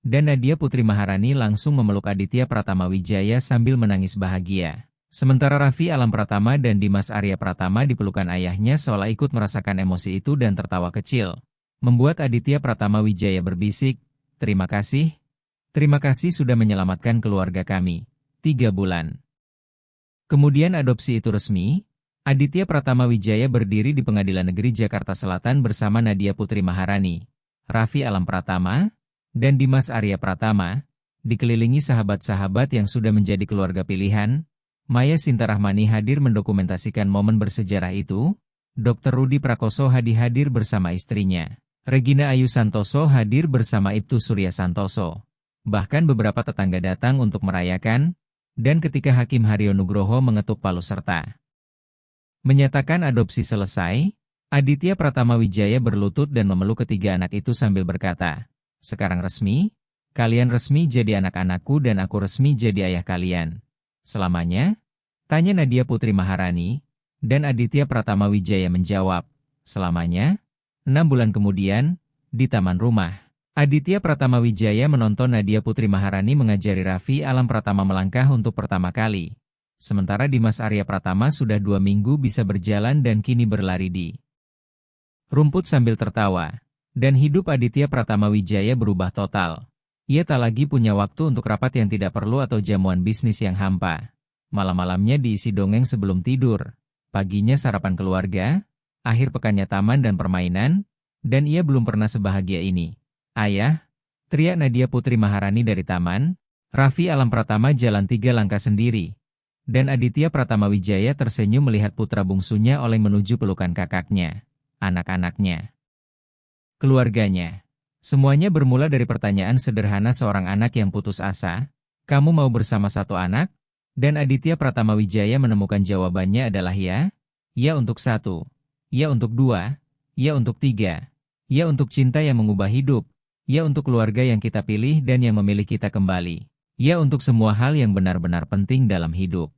Dan Nadia Putri Maharani langsung memeluk Aditya Pratama Wijaya sambil menangis bahagia. Sementara Raffi Alam Pratama dan Dimas Arya Pratama dipelukan ayahnya seolah ikut merasakan emosi itu dan tertawa kecil. Membuat Aditya Pratama Wijaya berbisik, terima kasih sudah menyelamatkan keluarga kami. 3 bulan. Kemudian adopsi itu resmi, Aditya Pratama Wijaya berdiri di Pengadilan Negeri Jakarta Selatan bersama Nadia Putri Maharani, Raffi Alam Pratama, dan Dimas Arya Pratama, Dikelilingi sahabat-sahabat yang sudah menjadi keluarga pilihan, Maya Sinta Rahmani hadir mendokumentasikan momen bersejarah itu. Dr. Rudi Prakoso hadir bersama istrinya. Regina Ayu Santoso hadir bersama Ibtu Surya Santoso. Bahkan beberapa tetangga datang untuk merayakan, dan ketika Hakim Haryo Nugroho mengetuk palu serta menyatakan adopsi selesai, Aditya Pratama Wijaya berlutut dan memeluk ketiga anak itu sambil berkata, "Sekarang resmi, kalian resmi jadi anak-anakku dan aku resmi jadi ayah kalian. Selamanya?" Tanya Nadia Putri Maharani, dan Aditya Pratama Wijaya menjawab, "Selamanya." 6 bulan kemudian, di taman rumah, Aditya Pratama Wijaya menonton Nadia Putri Maharani mengajari Raffi Alam Pratama melangkah untuk pertama kali. Sementara Dimas Arya Pratama sudah 2 minggu bisa berjalan dan kini berlari di rumput sambil tertawa. Dan hidup Aditya Pratama Wijaya berubah total. Ia tak lagi punya waktu untuk rapat yang tidak perlu atau jamuan bisnis yang hampa. Malam-malamnya diisi dongeng sebelum tidur. Paginya sarapan keluarga, akhir pekannya taman dan permainan, dan ia belum pernah sebahagia ini. "Ayah," teriak Nadia Putri Maharani dari taman. Raffi Alam Pratama jalan 3 langkah sendiri. Dan Aditya Pratama Wijaya tersenyum melihat putra bungsunya oleng menuju pelukan kakaknya, anak-anaknya, keluarganya. Semuanya bermula dari pertanyaan sederhana seorang anak yang putus asa, "Kamu mau bersama satu anak?" Dan Aditya Pratama Wijaya menemukan jawabannya adalah ya. Ya untuk 1, ya untuk 2, ya untuk 3, ya untuk cinta yang mengubah hidup, ya untuk keluarga yang kita pilih dan yang memilih kita kembali, ya untuk semua hal yang benar-benar penting dalam hidup.